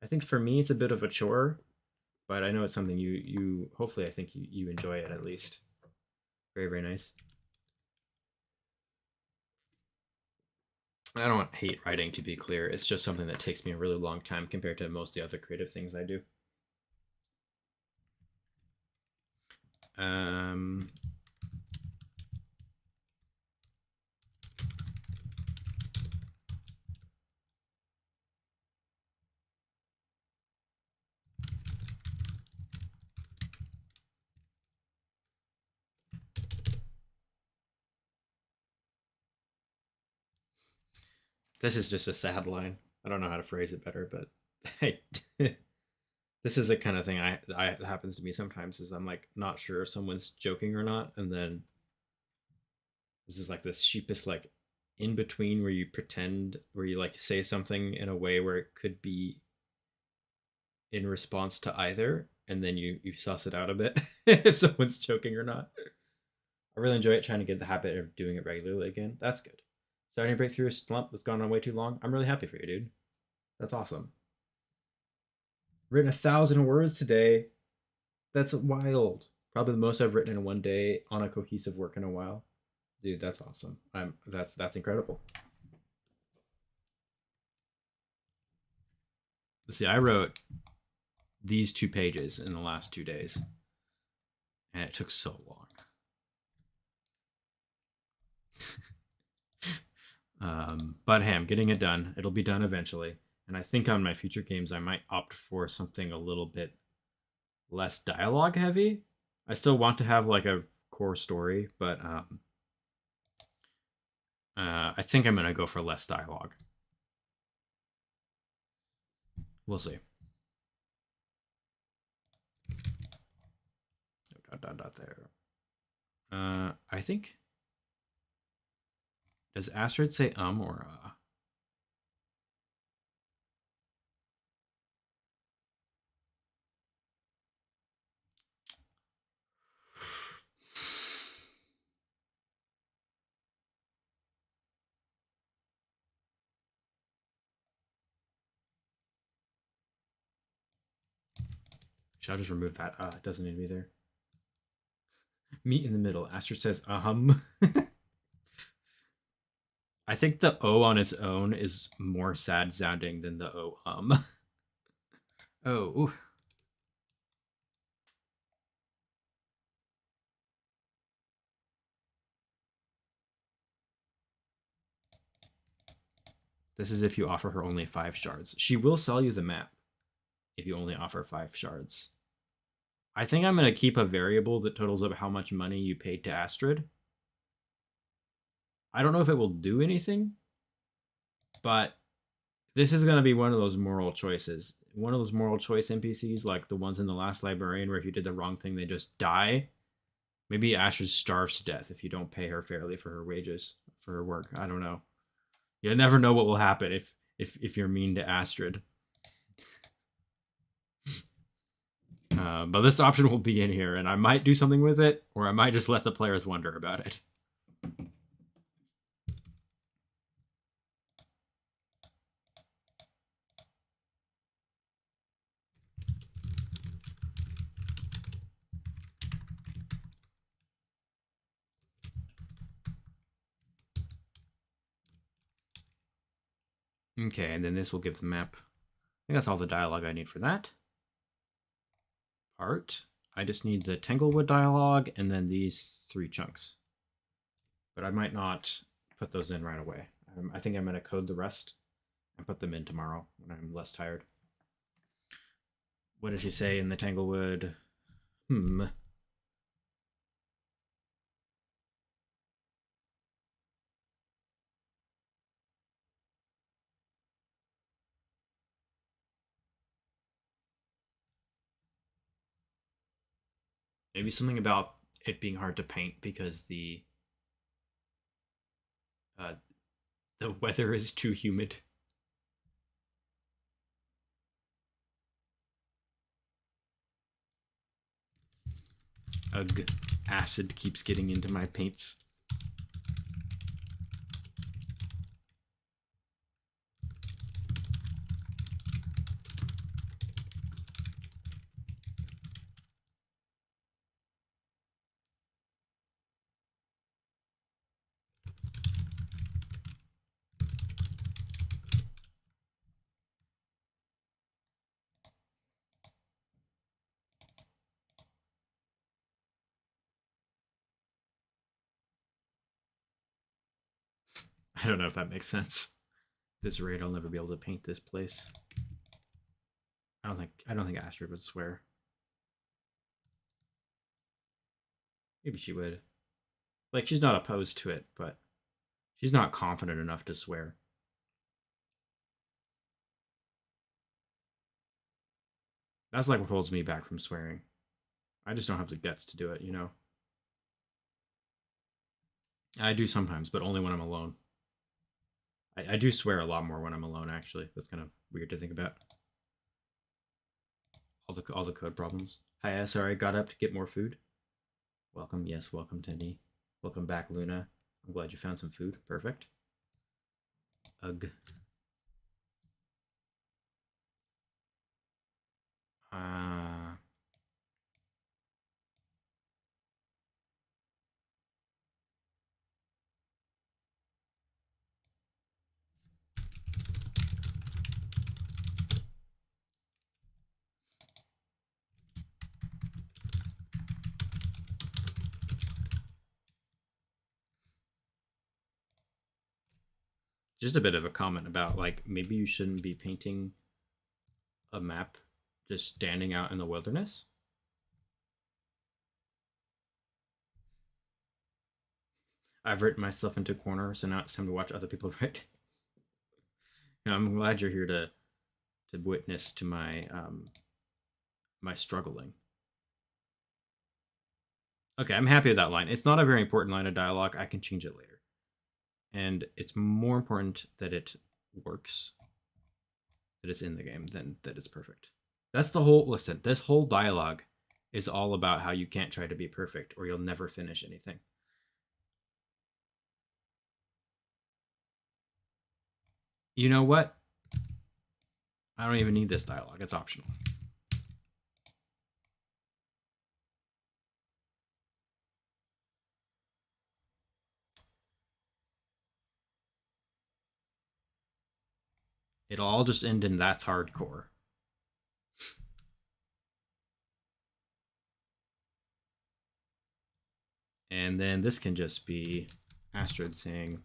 I think for me it's a bit of a chore, but I know it's something you hopefully I think you enjoy it at least. Very, very nice. I don't hate writing, to be clear. It's just something that takes me a really long time compared to most of the other creative things I do. This is just a sad line. I don't know how to phrase it better, but this is the kind of thing I that happens to me sometimes. Is I'm like not sure if someone's joking or not, and then this is like this sheepish like in between where you pretend, where you like say something in a way where it could be in response to either, and then you suss it out a bit if someone's joking or not. I really enjoy it, trying to get the habit of doing it regularly again. That's good. Starting to break through a slump that's gone on way too long. I'm really happy for you, dude. That's awesome. Written 1,000 words today. That's wild. Probably the most I've written in one day on a cohesive work in a while. Dude, that's awesome. That's incredible. See, I wrote these 2 pages in the last 2 days, and it took so long. But hey, I'm getting it done. It'll be done eventually. And I think on my future games, I might opt for something a little bit less dialogue heavy. I still want to have like a core story, but I think I'm gonna go for less dialogue. We'll see. Dot there. I think. Does Astrid say or Should I just remove that? It doesn't need to be there. Meet in the middle. Astrid says I think the O on its own is more sad sounding than the O Oh. This is if you offer her only 5 shards. She will sell you the map if you only offer 5 shards. I think I'm going to keep a variable that totals up how much money you paid to Astrid. I don't know if it will do anything, but this is going to be one of those moral choices. One of those moral choice NPCs, like the ones in the last librarian where if you did the wrong thing, they just die. Maybe Astrid starves to death if you don't pay her fairly for her wages, for her work. I don't know. You'll never know what will happen if you're mean to Astrid. But this option will be in here, and I might do something with it, or I might just let the players wonder about it. Okay, and then this will give the map. I think that's all the dialogue I need for that part. I just need the Tanglewood dialogue and then these 3 chunks. But I might not put those in right away. I think I'm going to code the rest and put them in tomorrow when I'm less tired. What did she say in the Tanglewood? Maybe something about it being hard to paint because the weather is too humid. Ugh, acid keeps getting into my paints. I don't know if that makes sense. At this rate, I'll never be able to paint this place. I don't think Astrid would swear. Maybe she would. Like, she's not opposed to it, but she's not confident enough to swear. That's like what holds me back from swearing. I just don't have the guts to do it, you know? I do sometimes, but only when I'm alone. I do swear a lot more when I'm alone, actually. That's kind of weird to think about. All the code problems. Hi, sorry, got up to get more food. Welcome, yes, welcome, Tendy. Welcome back, Luna. I'm glad you found some food. Perfect. Ugh. Just a bit of a comment about like maybe you shouldn't be painting a map just standing out in the wilderness. I've written myself into a corner, so now it's time to watch other people write. I'm glad you're here to witness to my struggling. Okay, I'm happy with that line. It's not a very important line of dialogue. I can change it later. And it's more important that it works, that it's in the game, than that it's perfect. That's the whole listen, this whole dialogue is all about how you can't try to be perfect or you'll never finish anything. You know what? I don't even need this dialogue. It's optional. It'll all just end in that's hardcore. And then this can just be Astrid saying,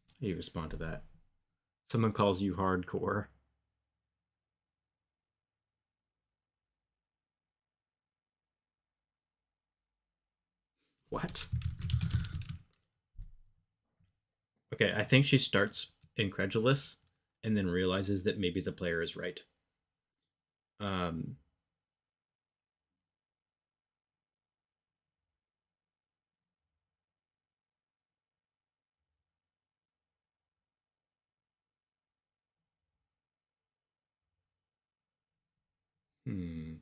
how do you respond to that? Someone calls you hardcore. What? Okay, I think she starts incredulous and then realizes that maybe the player is right. Um, hmm.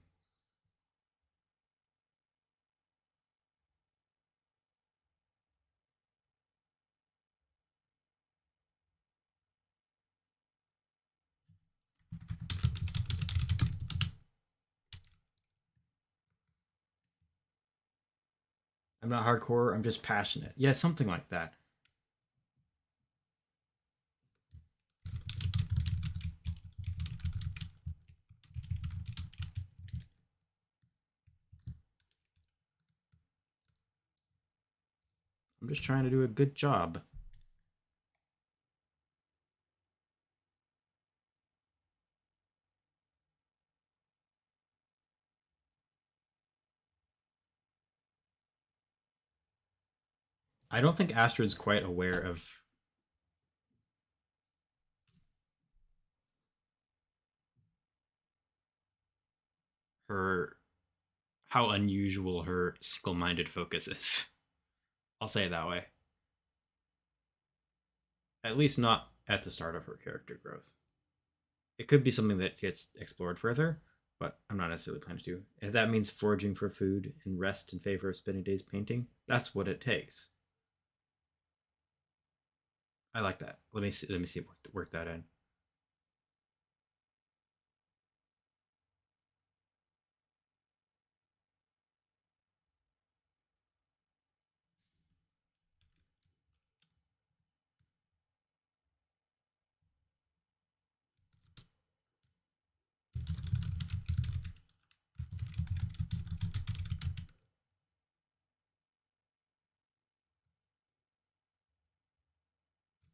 I'm not hardcore. I'm just passionate. Yeah, something like that. I'm just trying to do a good job. I don't think Astrid's quite aware of her how unusual her single-minded focus is. I'll say it that way. At least not at the start of her character growth. It could be something that gets explored further, but I'm not necessarily planning to. If that means foraging for food and rest in favor of spending days painting, that's what it takes. I like that. Let me see work that in.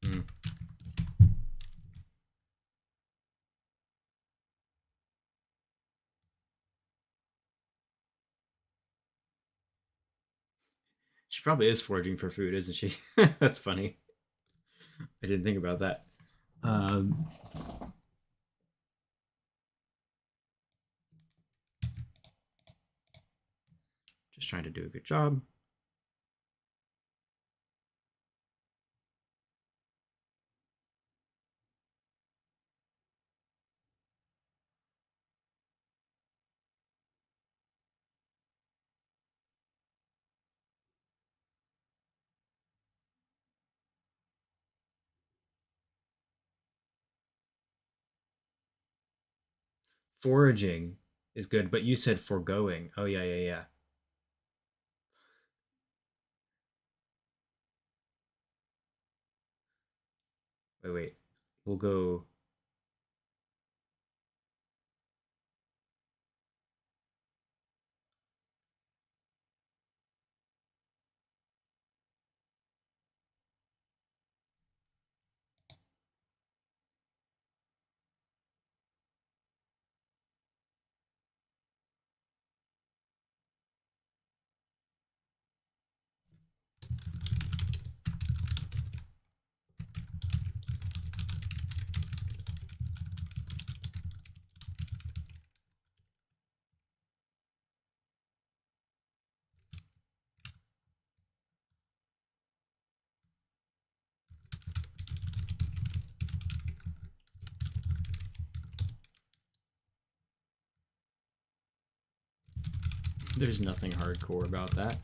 Mm. She probably is foraging for food, isn't she? That's funny. I didn't think about that. Um, just trying to do a good job. Foraging is good, but you said foregoing. Oh yeah, yeah, yeah. Wait, wait. We'll go. There's nothing hardcore about that.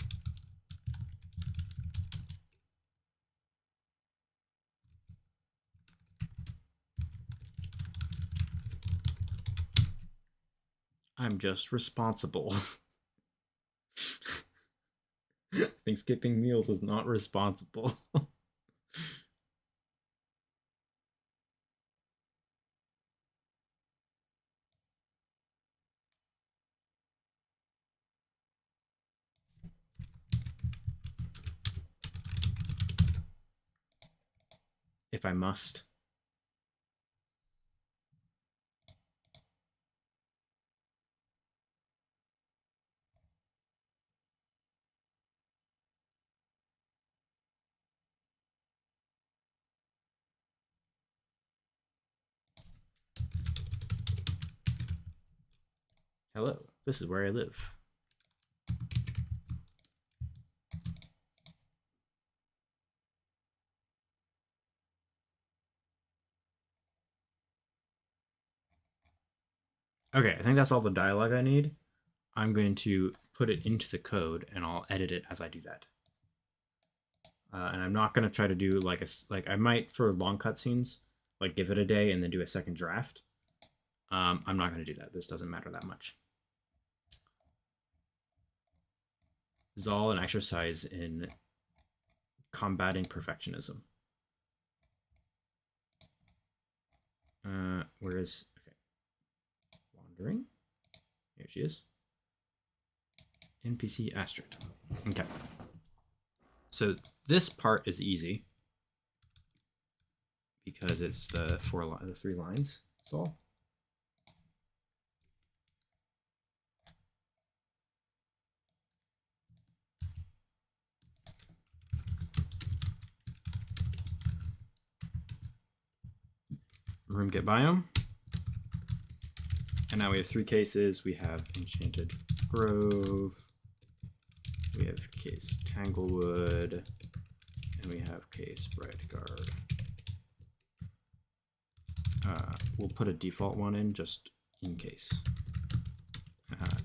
I'm just responsible. I think skipping meals is not responsible. If I must. Hello, this is where I live. Okay, I think that's all the dialogue I need. I'm going to put it into the code and I'll edit it as I do that. And I'm not going to try to do like I might for long cutscenes, like give it a day and then do a second draft. I'm not going to do that. This doesn't matter that much. This is all an exercise in combating perfectionism. Where is, okay. Wandering. Here she is. NPC Astrid. Okay. So this part is easy because it's the 3 lines. That's all. Room get biome. And now we have 3 cases. We have Enchanted Grove. We have case Tanglewood. And we have case Bright Guard. We'll put a default one in just in case.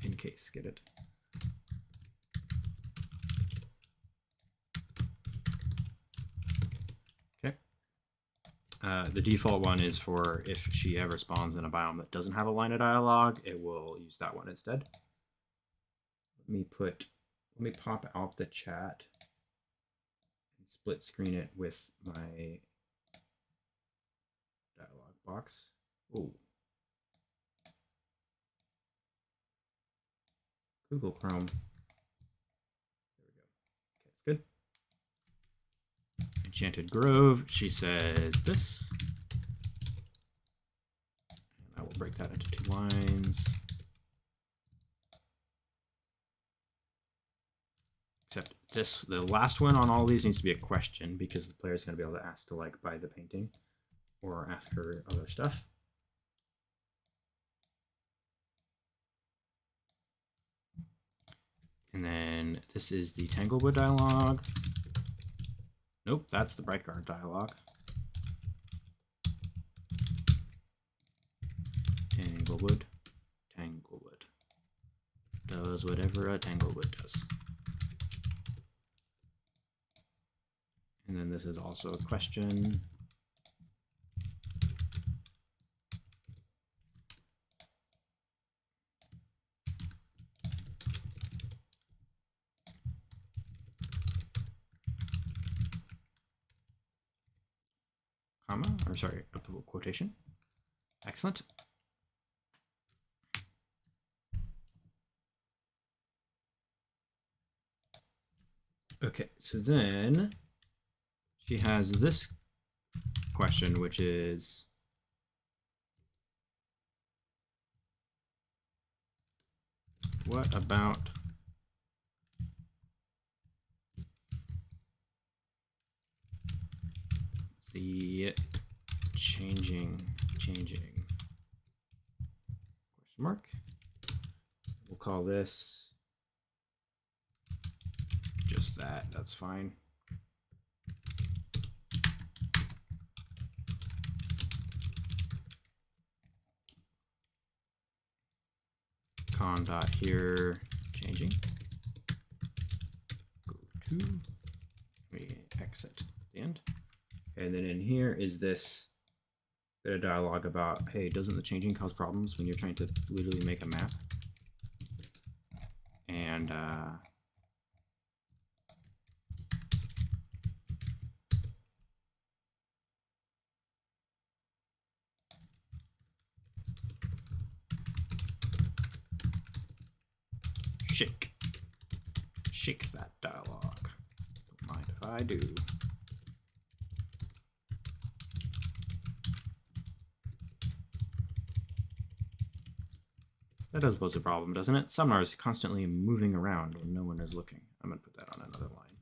In case, get it? Okay. The default one is for if she ever spawns in a biome that doesn't have a line of dialogue, it will use that one instead. Let me pop out the chat and split screen it with my dialog box. Oh. Google Chrome. There we go. Okay, it's good. Enchanted Grove, she says this. And I will break that into 2 lines. Except this, the last one on all these needs to be a question because the player is going to be able to ask to like buy the painting or ask her other stuff. And then this is the Tanglewood dialogue. Nope, that's the Bright Guard dialogue. Tanglewood. Tanglewood. Does whatever a Tanglewood does. And then this is also a question. Comma, or sorry, a quotation. Excellent. Okay, so then she has this question, which is what about the changing question mark. We'll call this just that. That's fine. Con dot here changing. Go to, we exit at the end. Okay, and then in here is this bit of dialogue about, hey, doesn't the changing cause problems when you're trying to literally make a map? And shake that dialogue. Don't mind if I do. That does pose a problem, doesn't it? Summoner is constantly moving around when no one is looking. I'm going to put that on another line.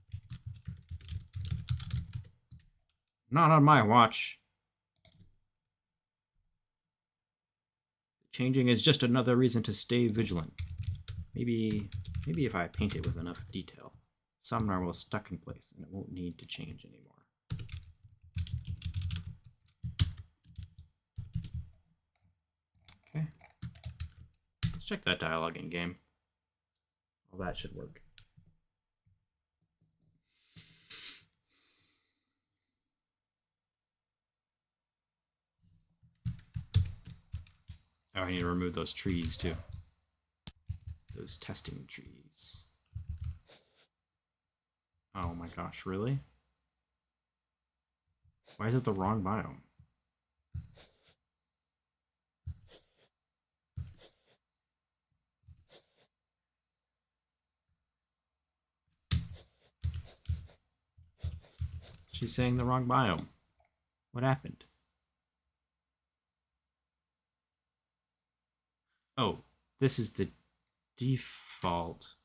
Not on my watch. Changing is just another reason to stay vigilant. Maybe if I paint it with enough detail, Summoner will stuck in place and it won't need to change anymore. Okay. Let's check that dialogue in game. Well, that should work. Oh, I need to remove those trees too. Those testing trees. Oh my gosh, really? Why is it the wrong biome? She's saying the wrong biome. What happened? Oh, this is the default,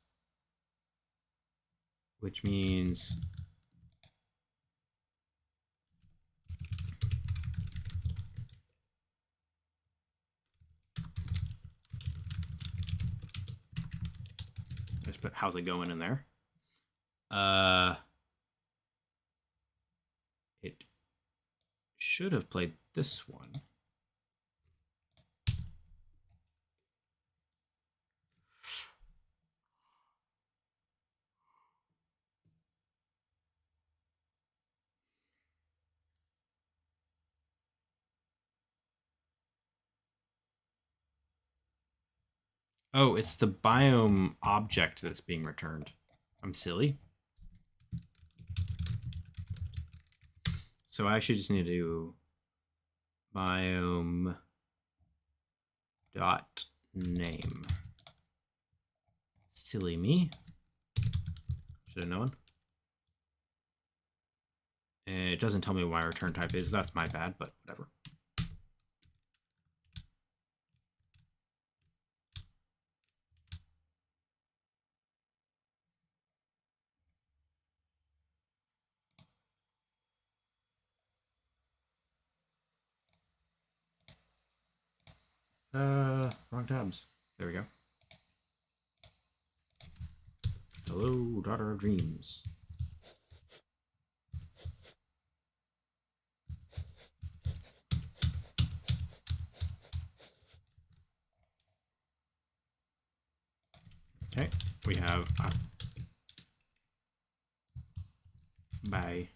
which means let's put how's it going in there. It should have played this one. Oh, it's the biome object that's being returned. I'm silly. So I actually just need to do biome dot name. Silly me. Should have known. It doesn't tell me what my return type is. That's my bad, but whatever. Wrong tabs. There we go. Hello, daughter of dreams. Okay, we have bye.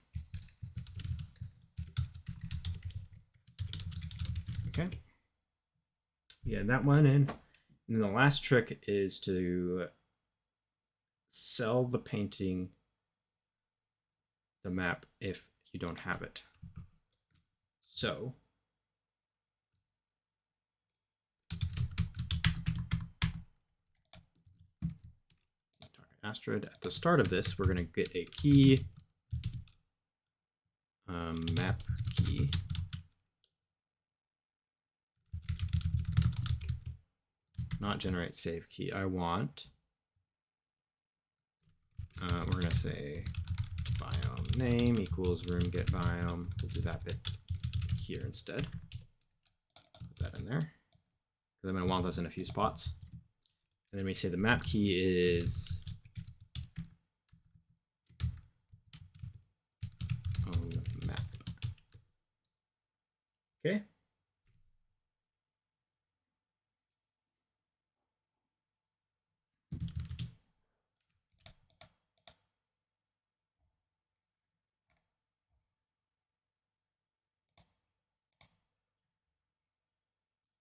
Okay. Yeah, that one in. And then the last trick is to sell the painting, the map, if you don't have it. So Astrid, at the start of this, we're going to get a key, map key. Not generate save key. I want, we're going to say biome name equals room get biome. We'll do that bit here instead. Put that in there, because I'm going to want this in a few spots. And then we say the map key is map. Okay.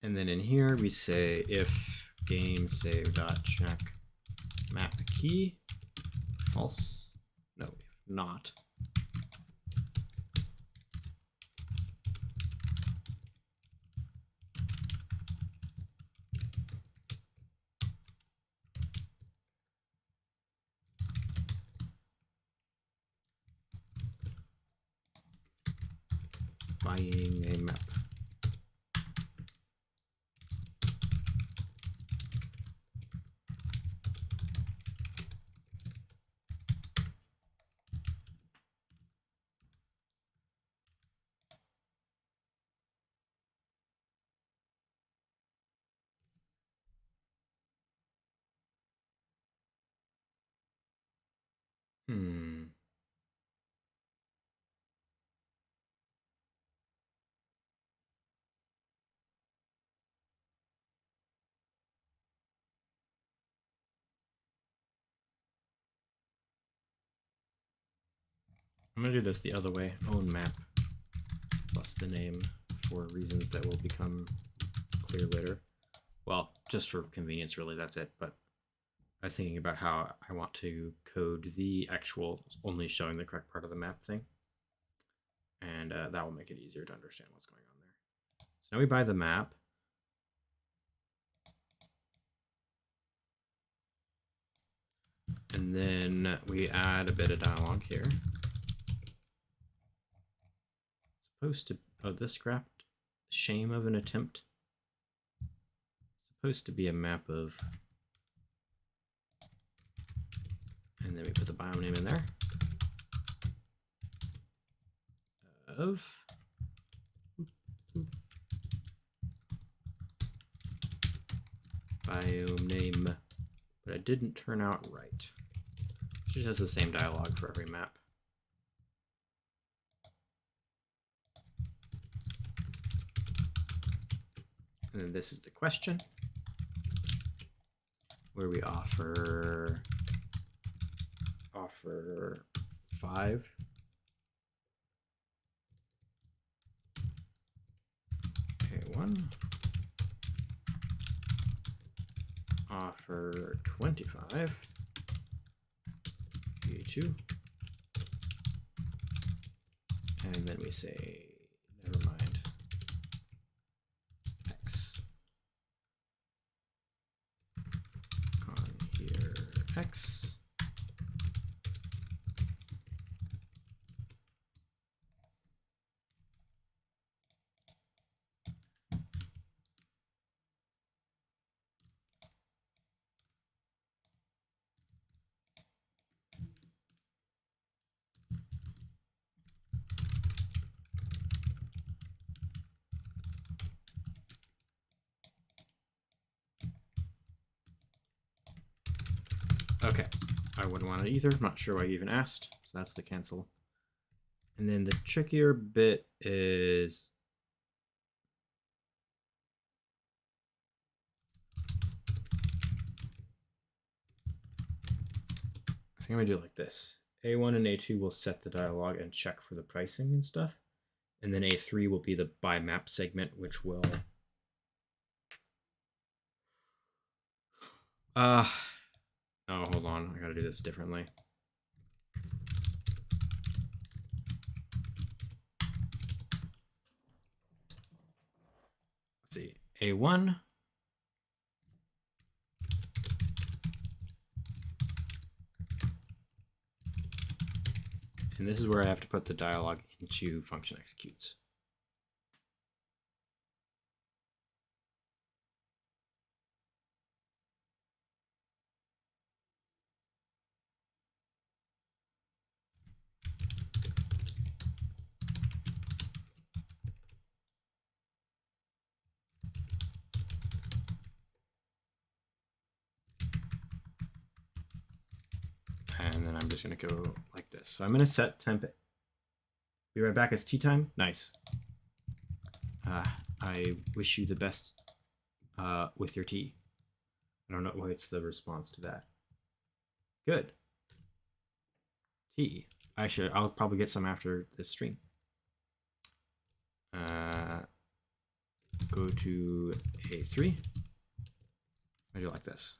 And then in here we say if game save.check map key false. No, if not. Buying a map. Hmm. I'm gonna do this the other way. Own map plus the name for reasons that will become clear later. Well, just for convenience, really, that's it. But I was thinking about how I want to code the actual only showing the correct part of the map thing. And that will make it easier to understand what's going on there. So now we buy the map. And then we add a bit of dialogue here. It's supposed to, oh, this scrapped shame of an attempt. It's supposed to be a map of, and then we put the biome name in there. Of biome name, but it didn't turn out right. It just has the same dialogue for every map. And then this is the question, where we offer 5. A1. Offer 25. A2. And then we say, never mind, X. On here, X. Okay, I wouldn't want it either. I'm not sure why you even asked. So that's the cancel. And then the trickier bit is I think I'm gonna do it like this. A1 and A2 will set the dialogue and check for the pricing and stuff. And then A3 will be the buy map segment, which will oh, hold on. I gotta do this differently. Let's see. A1. And this is where I have to put the dialogue into function executes. And then I'm just going to go like this. So I'm going to set temp. Be right back. It's tea time. Nice. I wish you the best with your tea. I don't know what's the response to that. Good. Tea. I'll probably get some after this stream. go to A3. I do like this.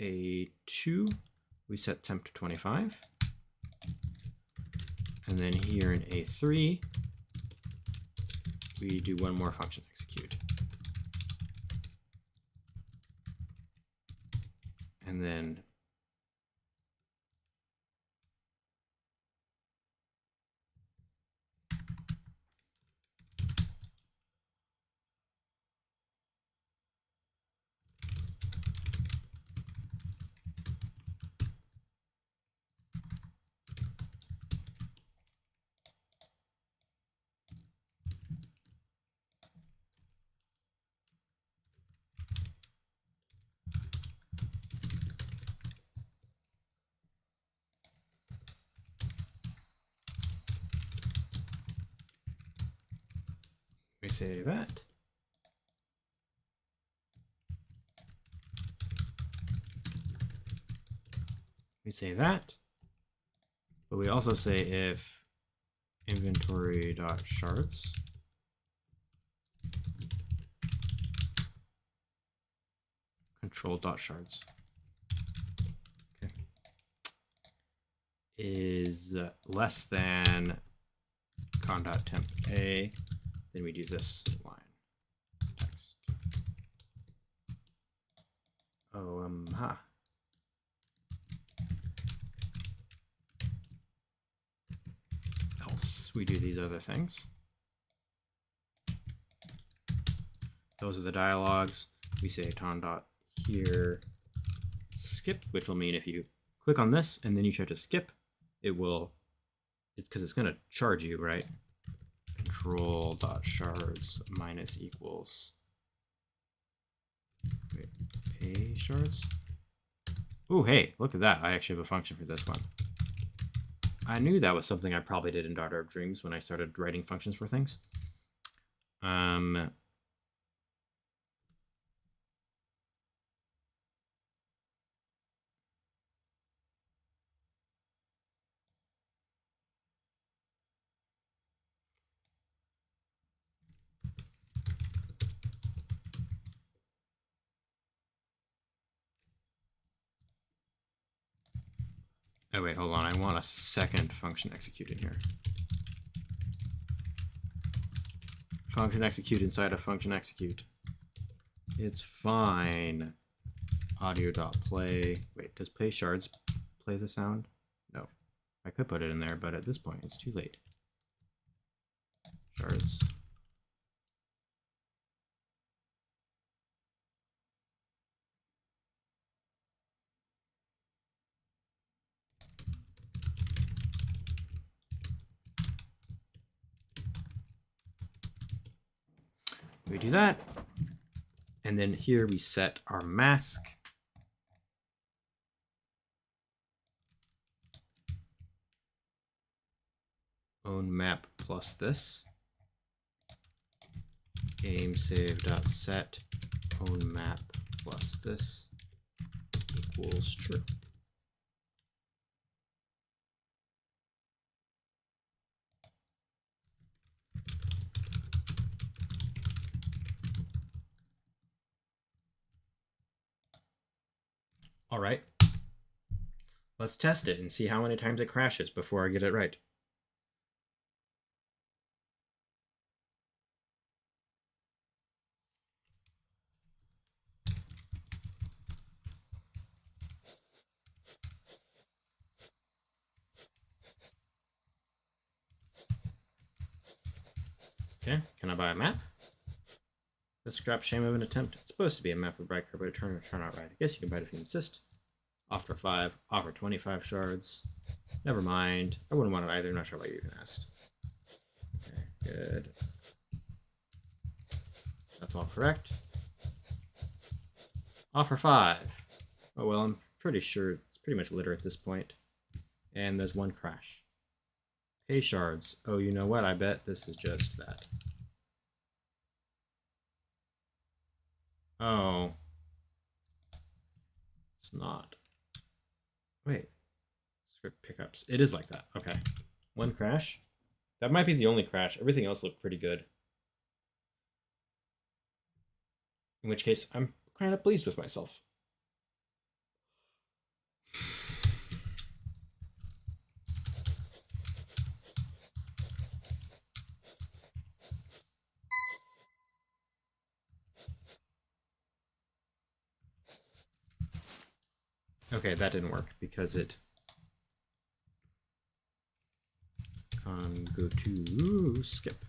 A2, we set temp to 25. And then here in A3, we do one more function execute. And then we save that. We say that, but we also say if inventory.shards control.shards okay, is less than con.temp a, then we do this line text. Oh, else we do these other things. Those are the dialogues. We say ton.here skip, which will mean if you click on this and then you try to skip, it will, because it's going to charge you, right? Control.shards minus equals pay shards. Oh, hey, look at that. I actually have a function for this one. I knew that was something I probably did in Daughter of Dreams when I started writing functions for things. Oh, wait, hold on. I want a second function execute in here. Function execute inside of function execute. It's fine. Audio.play. Wait, does play shards play the sound? No. I could put it in there, but at this point, it's too late. Shards. We do that. And then here we set our mask. Own map plus this. Game save.set own map plus this equals true. All right. Let's test it and see how many times it crashes before I get it right. Okay, can I buy a map? Let's scrap shame of an attempt. It's supposed to be a map of Bright but it turned out right. I guess you can buy it if you insist. Offer 5, offer 25 shards. Never mind. I wouldn't want it either. I'm not sure why you even asked. Okay, good. That's all correct. Offer 5. Oh, well, I'm pretty sure it's pretty much litter at this point. And there's one crash. Pay shards. Oh, you know what? I bet this is just that. Oh. It's not. Wait. Script pickups. It is like that. Okay. One crash. That might be the only crash. Everything else looked pretty good. In which case, I'm kind of pleased with myself. Okay, that didn't work because it go to skip.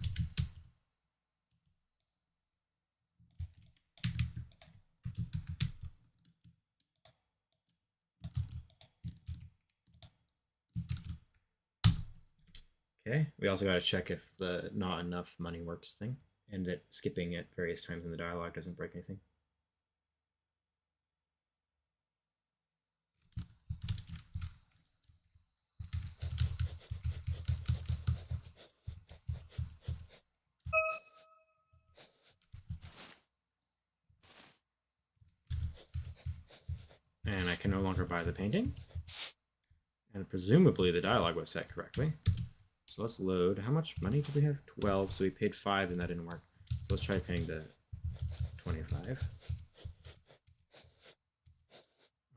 Okay, we also got to check if the not enough money works thing, and that skipping at various times in the dialogue doesn't break anything. And I can no longer buy the painting. And presumably the dialogue was set correctly. So let's load. How much money did we have? 12. So we paid 5 and that didn't work. So let's try paying the 25.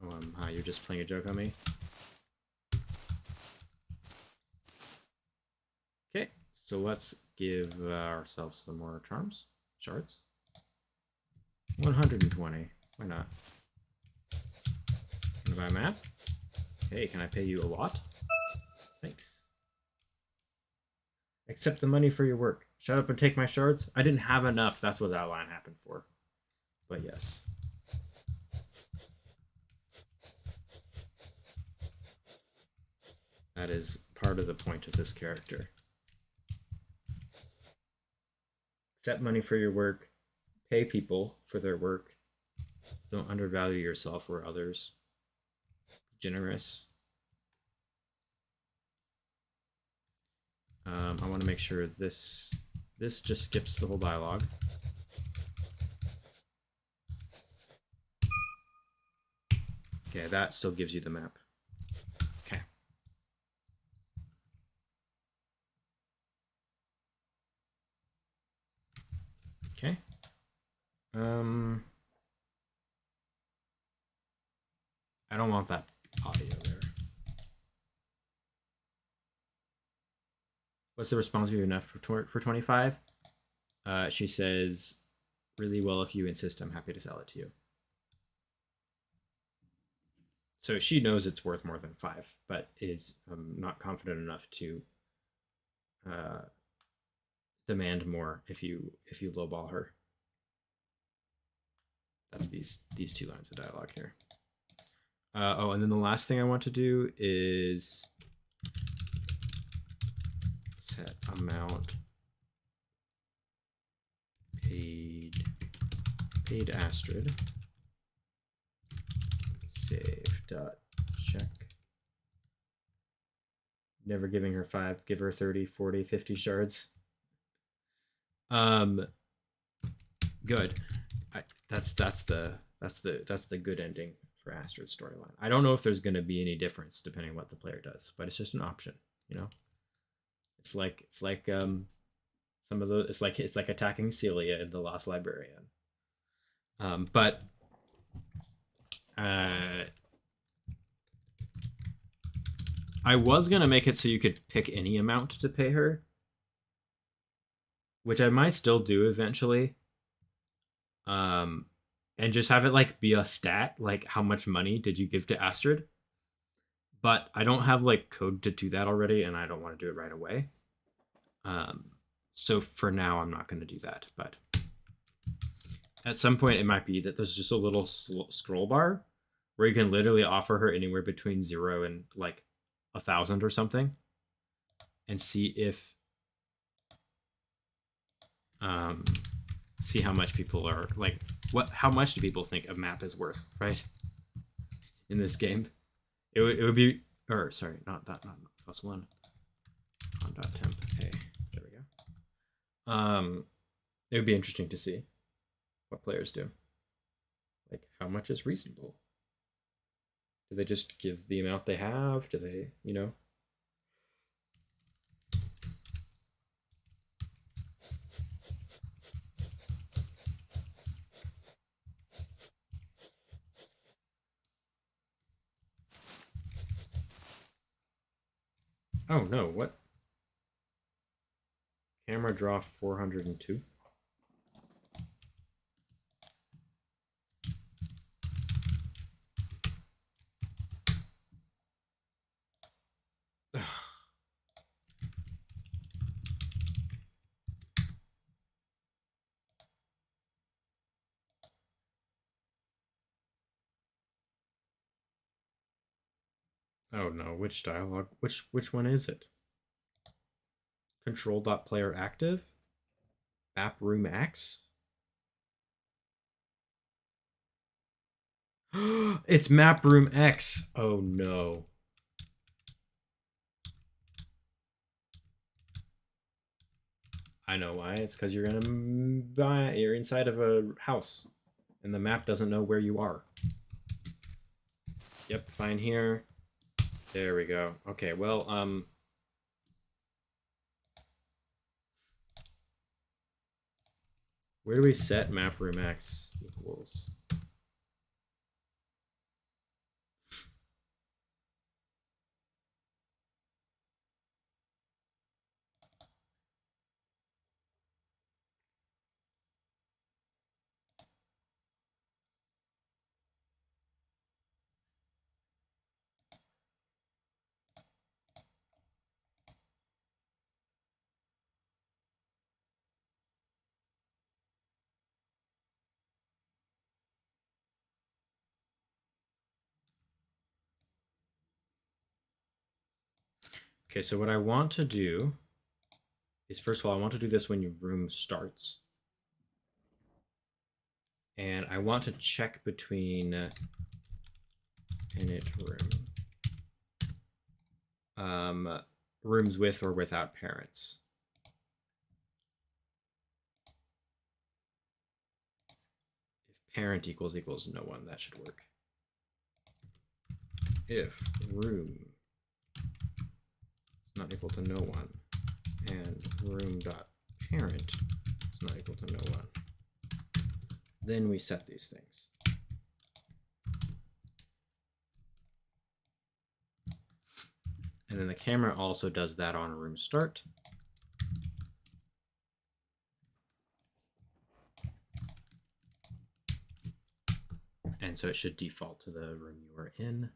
Oh, hi, you're just playing a joke on me? Okay, so let's give ourselves some more charms. Shards. 120. Why not? Can I buy a map? Hey, can I pay you a lot? Thanks. Accept the money for your work. Shut up and take my shards. I didn't have enough. That's what that line happened for. But yes. That is part of the point of this character. Accept money for your work. Pay people for their work. Don't undervalue yourself or others. Generous. I want to make sure this just skips the whole dialogue. Okay, that still gives you the map. Okay. Okay. I don't want that audio there. What's the response review enough for 25? She says, really well, if you insist, I'm happy to sell it to you. So she knows it's worth more than 5, but is not confident enough to demand more if you lowball her. That's these 2 lines of dialogue here. Oh, and then the last thing I want to do is set amount paid Astrid. Save dot check. Never giving her 5, give her 30, 40, 50 shards. Good. That's the good ending for Astrid's storyline. I don't know if there's going to be any difference depending on what the player does, but it's just an option, you know. It's like some of those. It's like attacking Celia in The Lost Librarian. But I was gonna make it so you could pick any amount to pay her, which I might still do eventually. And just have it like be a stat, like how much money did you give to Astrid? But I don't have like code to do that already, and I don't want to do it right away. So for now, I'm not going to do that. But at some point, it might be that there's just a little scroll bar where you can literally offer her anywhere between 0 and like 1,000 or something, and see if see how much people are like how much do people think a map is worth, right? In this game, it would be, or sorry, not +1 on .temp. Hey, there we go. It would be interesting to see what players do. Like, how much is reasonable? Do they just give the amount they have? Do they, you know? Oh no, what? Camera draw 402. Oh no, which dialogue? Which one is it? Control.player active? Map room X? It's map room X. Oh no. I know why. It's because you're inside of a house and the map doesn't know where you are. Yep, fine here. There we go. Okay, well, where do we set map room X equals? Okay, so what I want to do is, first of all, I want to do this when your room starts. And I want to check between init room, rooms with or without parents. If parent equals no one, that should work. If room is not equal to no one and room dot parent is not equal to no one, then we set these things. And then the camera also does that on room start. And so it should default to the room you are in.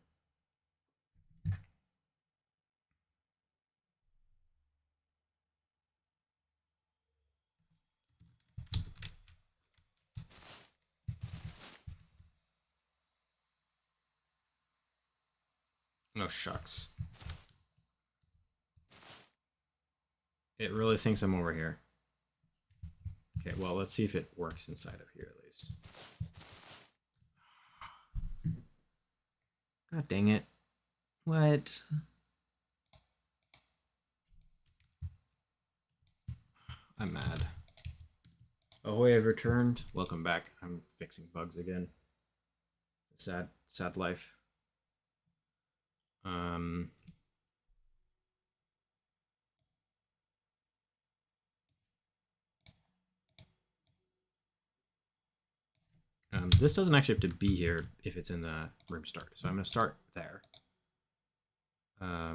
Oh, shucks. It really thinks I'm over here. Okay, well, let's see if it works inside of here at least. God dang it. What? I'm mad. Ahoy, I've returned. Welcome back. I'm fixing bugs again. It's a sad life. This doesn't actually have to be here if it's in the room start. So I'm going to start there.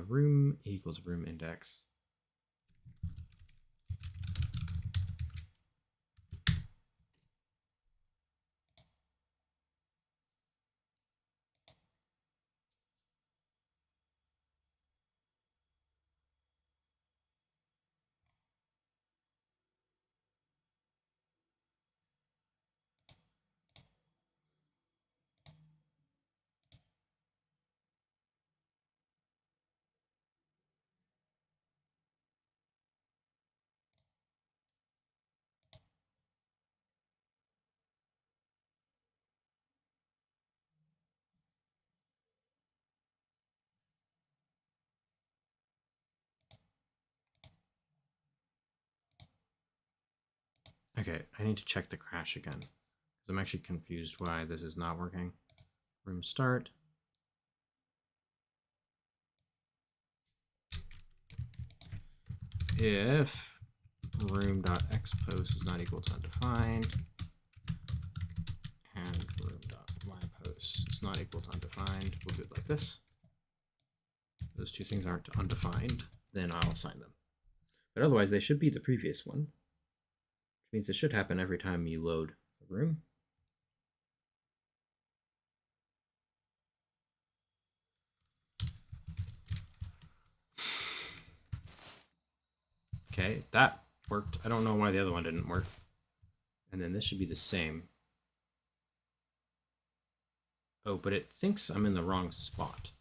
Room equals room index. Okay, I need to check the crash again, because I'm actually confused why this is not working. Room start. If room.xpost is not equal to undefined, and room.ypost is not equal to undefined, we'll do it like this. Those two things aren't undefined. then I'll assign them. But otherwise, they should be the previous one, which means it should happen every time you load the room. Okay, that worked. I don't know why the other one didn't work. And then this should be the same. Oh, but it thinks I'm in the wrong spot.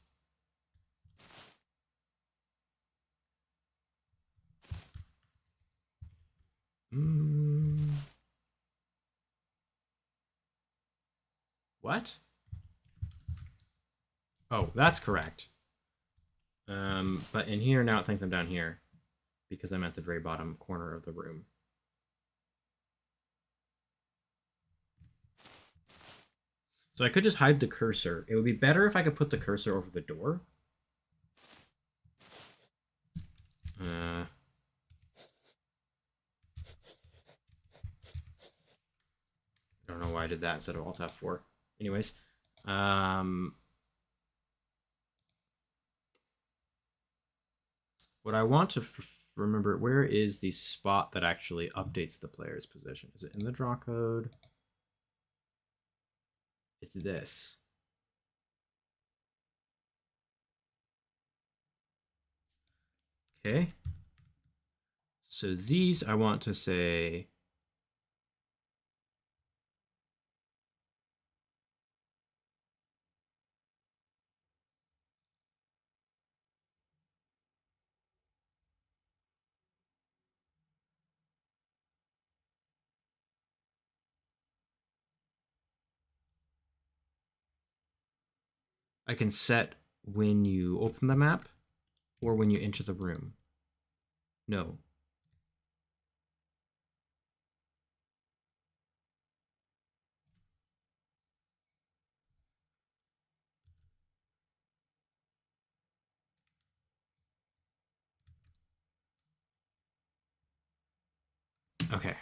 What? Oh, that's correct. But in here now it thinks I'm down here because I'm at the very bottom corner of the room. So I could just hide the cursor. It would be better if I could put the cursor over the door. I don't know why I did that instead of Alt F4. Anyways, what I want to remember, where is the spot that actually updates the player's position? Is it in the draw code? It's this. Okay. So these I want to say I can set when you open the map or when you enter the room. No. Okay.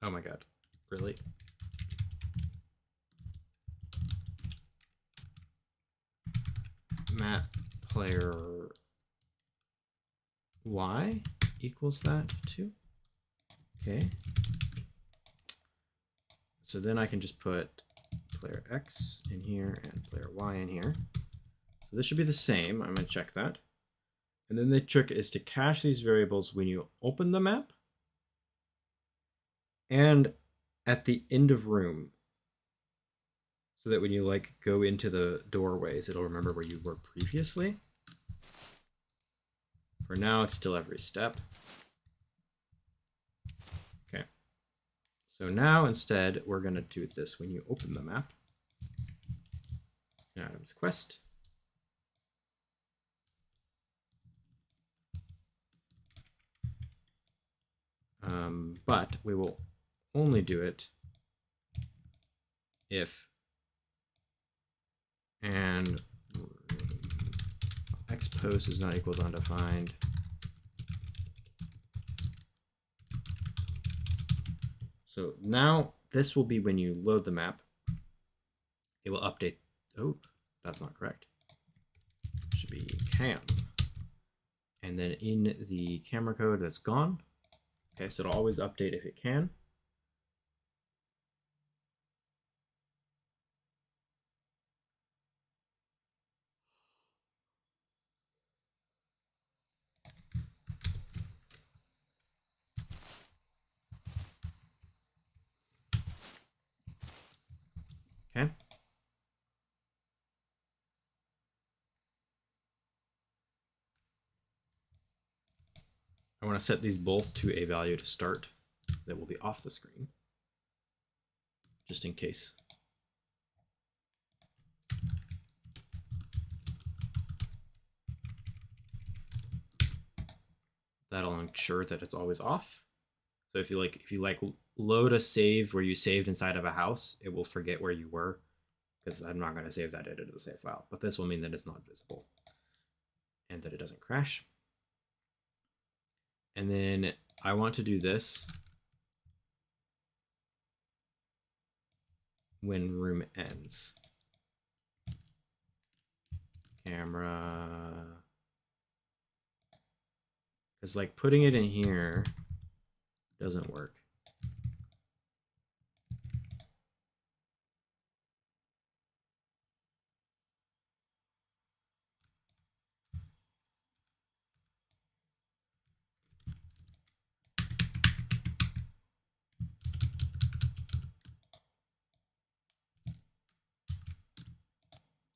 Oh my god. Really? Map player Y equals that too. Okay. So then I can just put player X in here and player Y in here. So this should be the same. I'm going to check that. And then the trick is to cache these variables when you open the map and at the end of room. So that when you like go into the doorways, it'll remember where you were previously. For now, it's still every step. Okay. So now instead, we're going to do this when you open the map. Adam's quest. But we will only do it if and x post is not equal to undefined. So now this will be when you load the map. It will update. Oh, that's not correct. It should be cam. And then in the camera code that's gone. Okay, so it'll always update if it can. Okay. I want to set these both to a value to start that will be off the screen, just in case. That'll ensure that it's always off. So if you like load a save where you saved inside of a house, it will forget where you were because I'm not going to save that data to the save file. But this will mean that it's not visible and that it doesn't crash. And then I want to do this when room ends. Camera. Because like putting it in here doesn't work.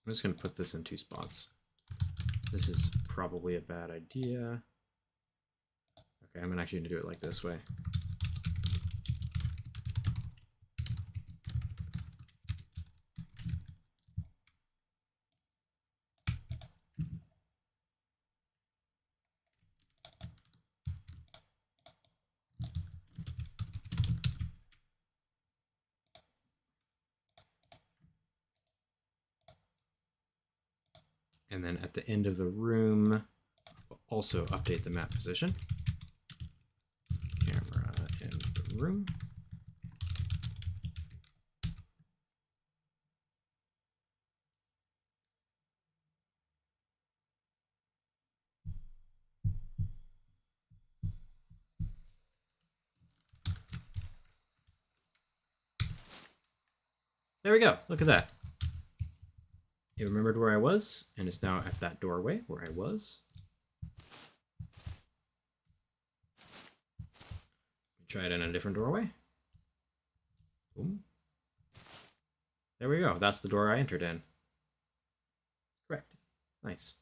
I'm just going to put this in 2 spots. This is probably a bad idea. Okay, I'm actually going to do it like this way. And then at the end of the room, we'll also update the map position. Camera in the room. There we go. Look at that. It remembered where I was, and it's now at that doorway where I was. Try it in a different doorway. Boom. There we go. That's the door I entered in. Correct. Nice.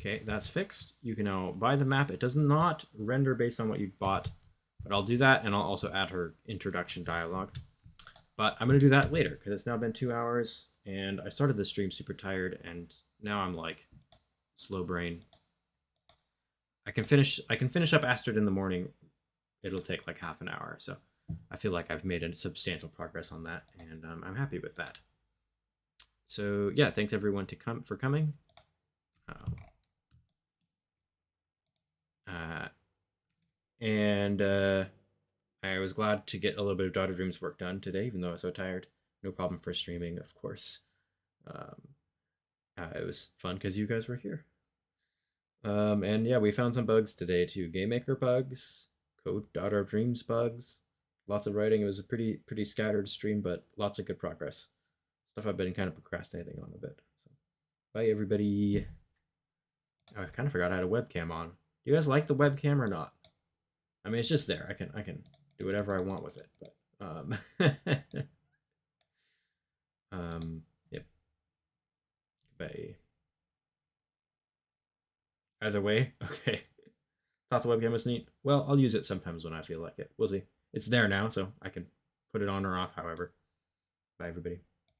Okay, that's fixed. You can now buy the map. It does not render based on what you bought, but I'll do that, and I'll also add her introduction dialogue. But I'm going to do that later, because it's now been 2 hours, and I started the stream super tired, and now I'm like slow brain. I can finish up Astrid in the morning. It'll take like half an hour, so I feel like I've made a substantial progress on that, and I'm happy with that. So yeah, thanks everyone for coming. I was glad to get a little bit of Daughter Dreams work done today, even though I was so tired. No problem for streaming, of course. It was fun because you guys were here. And yeah, we found some bugs today too. Game Maker bugs, Code Daughter of Dreams bugs, lots of writing. It was a pretty scattered stream, but lots of good progress. Stuff I've been kind of procrastinating on a bit. So, bye everybody. Oh, I kind of forgot I had a webcam on. Do you guys like the webcam or not? I mean, it's just there. I can do whatever I want with it, but yep. Bye. Either way, okay. Thought the webcam was neat. Well, I'll use it sometimes when I feel like it. We'll see. It's there now, so I can put it on or off, however. Bye, everybody.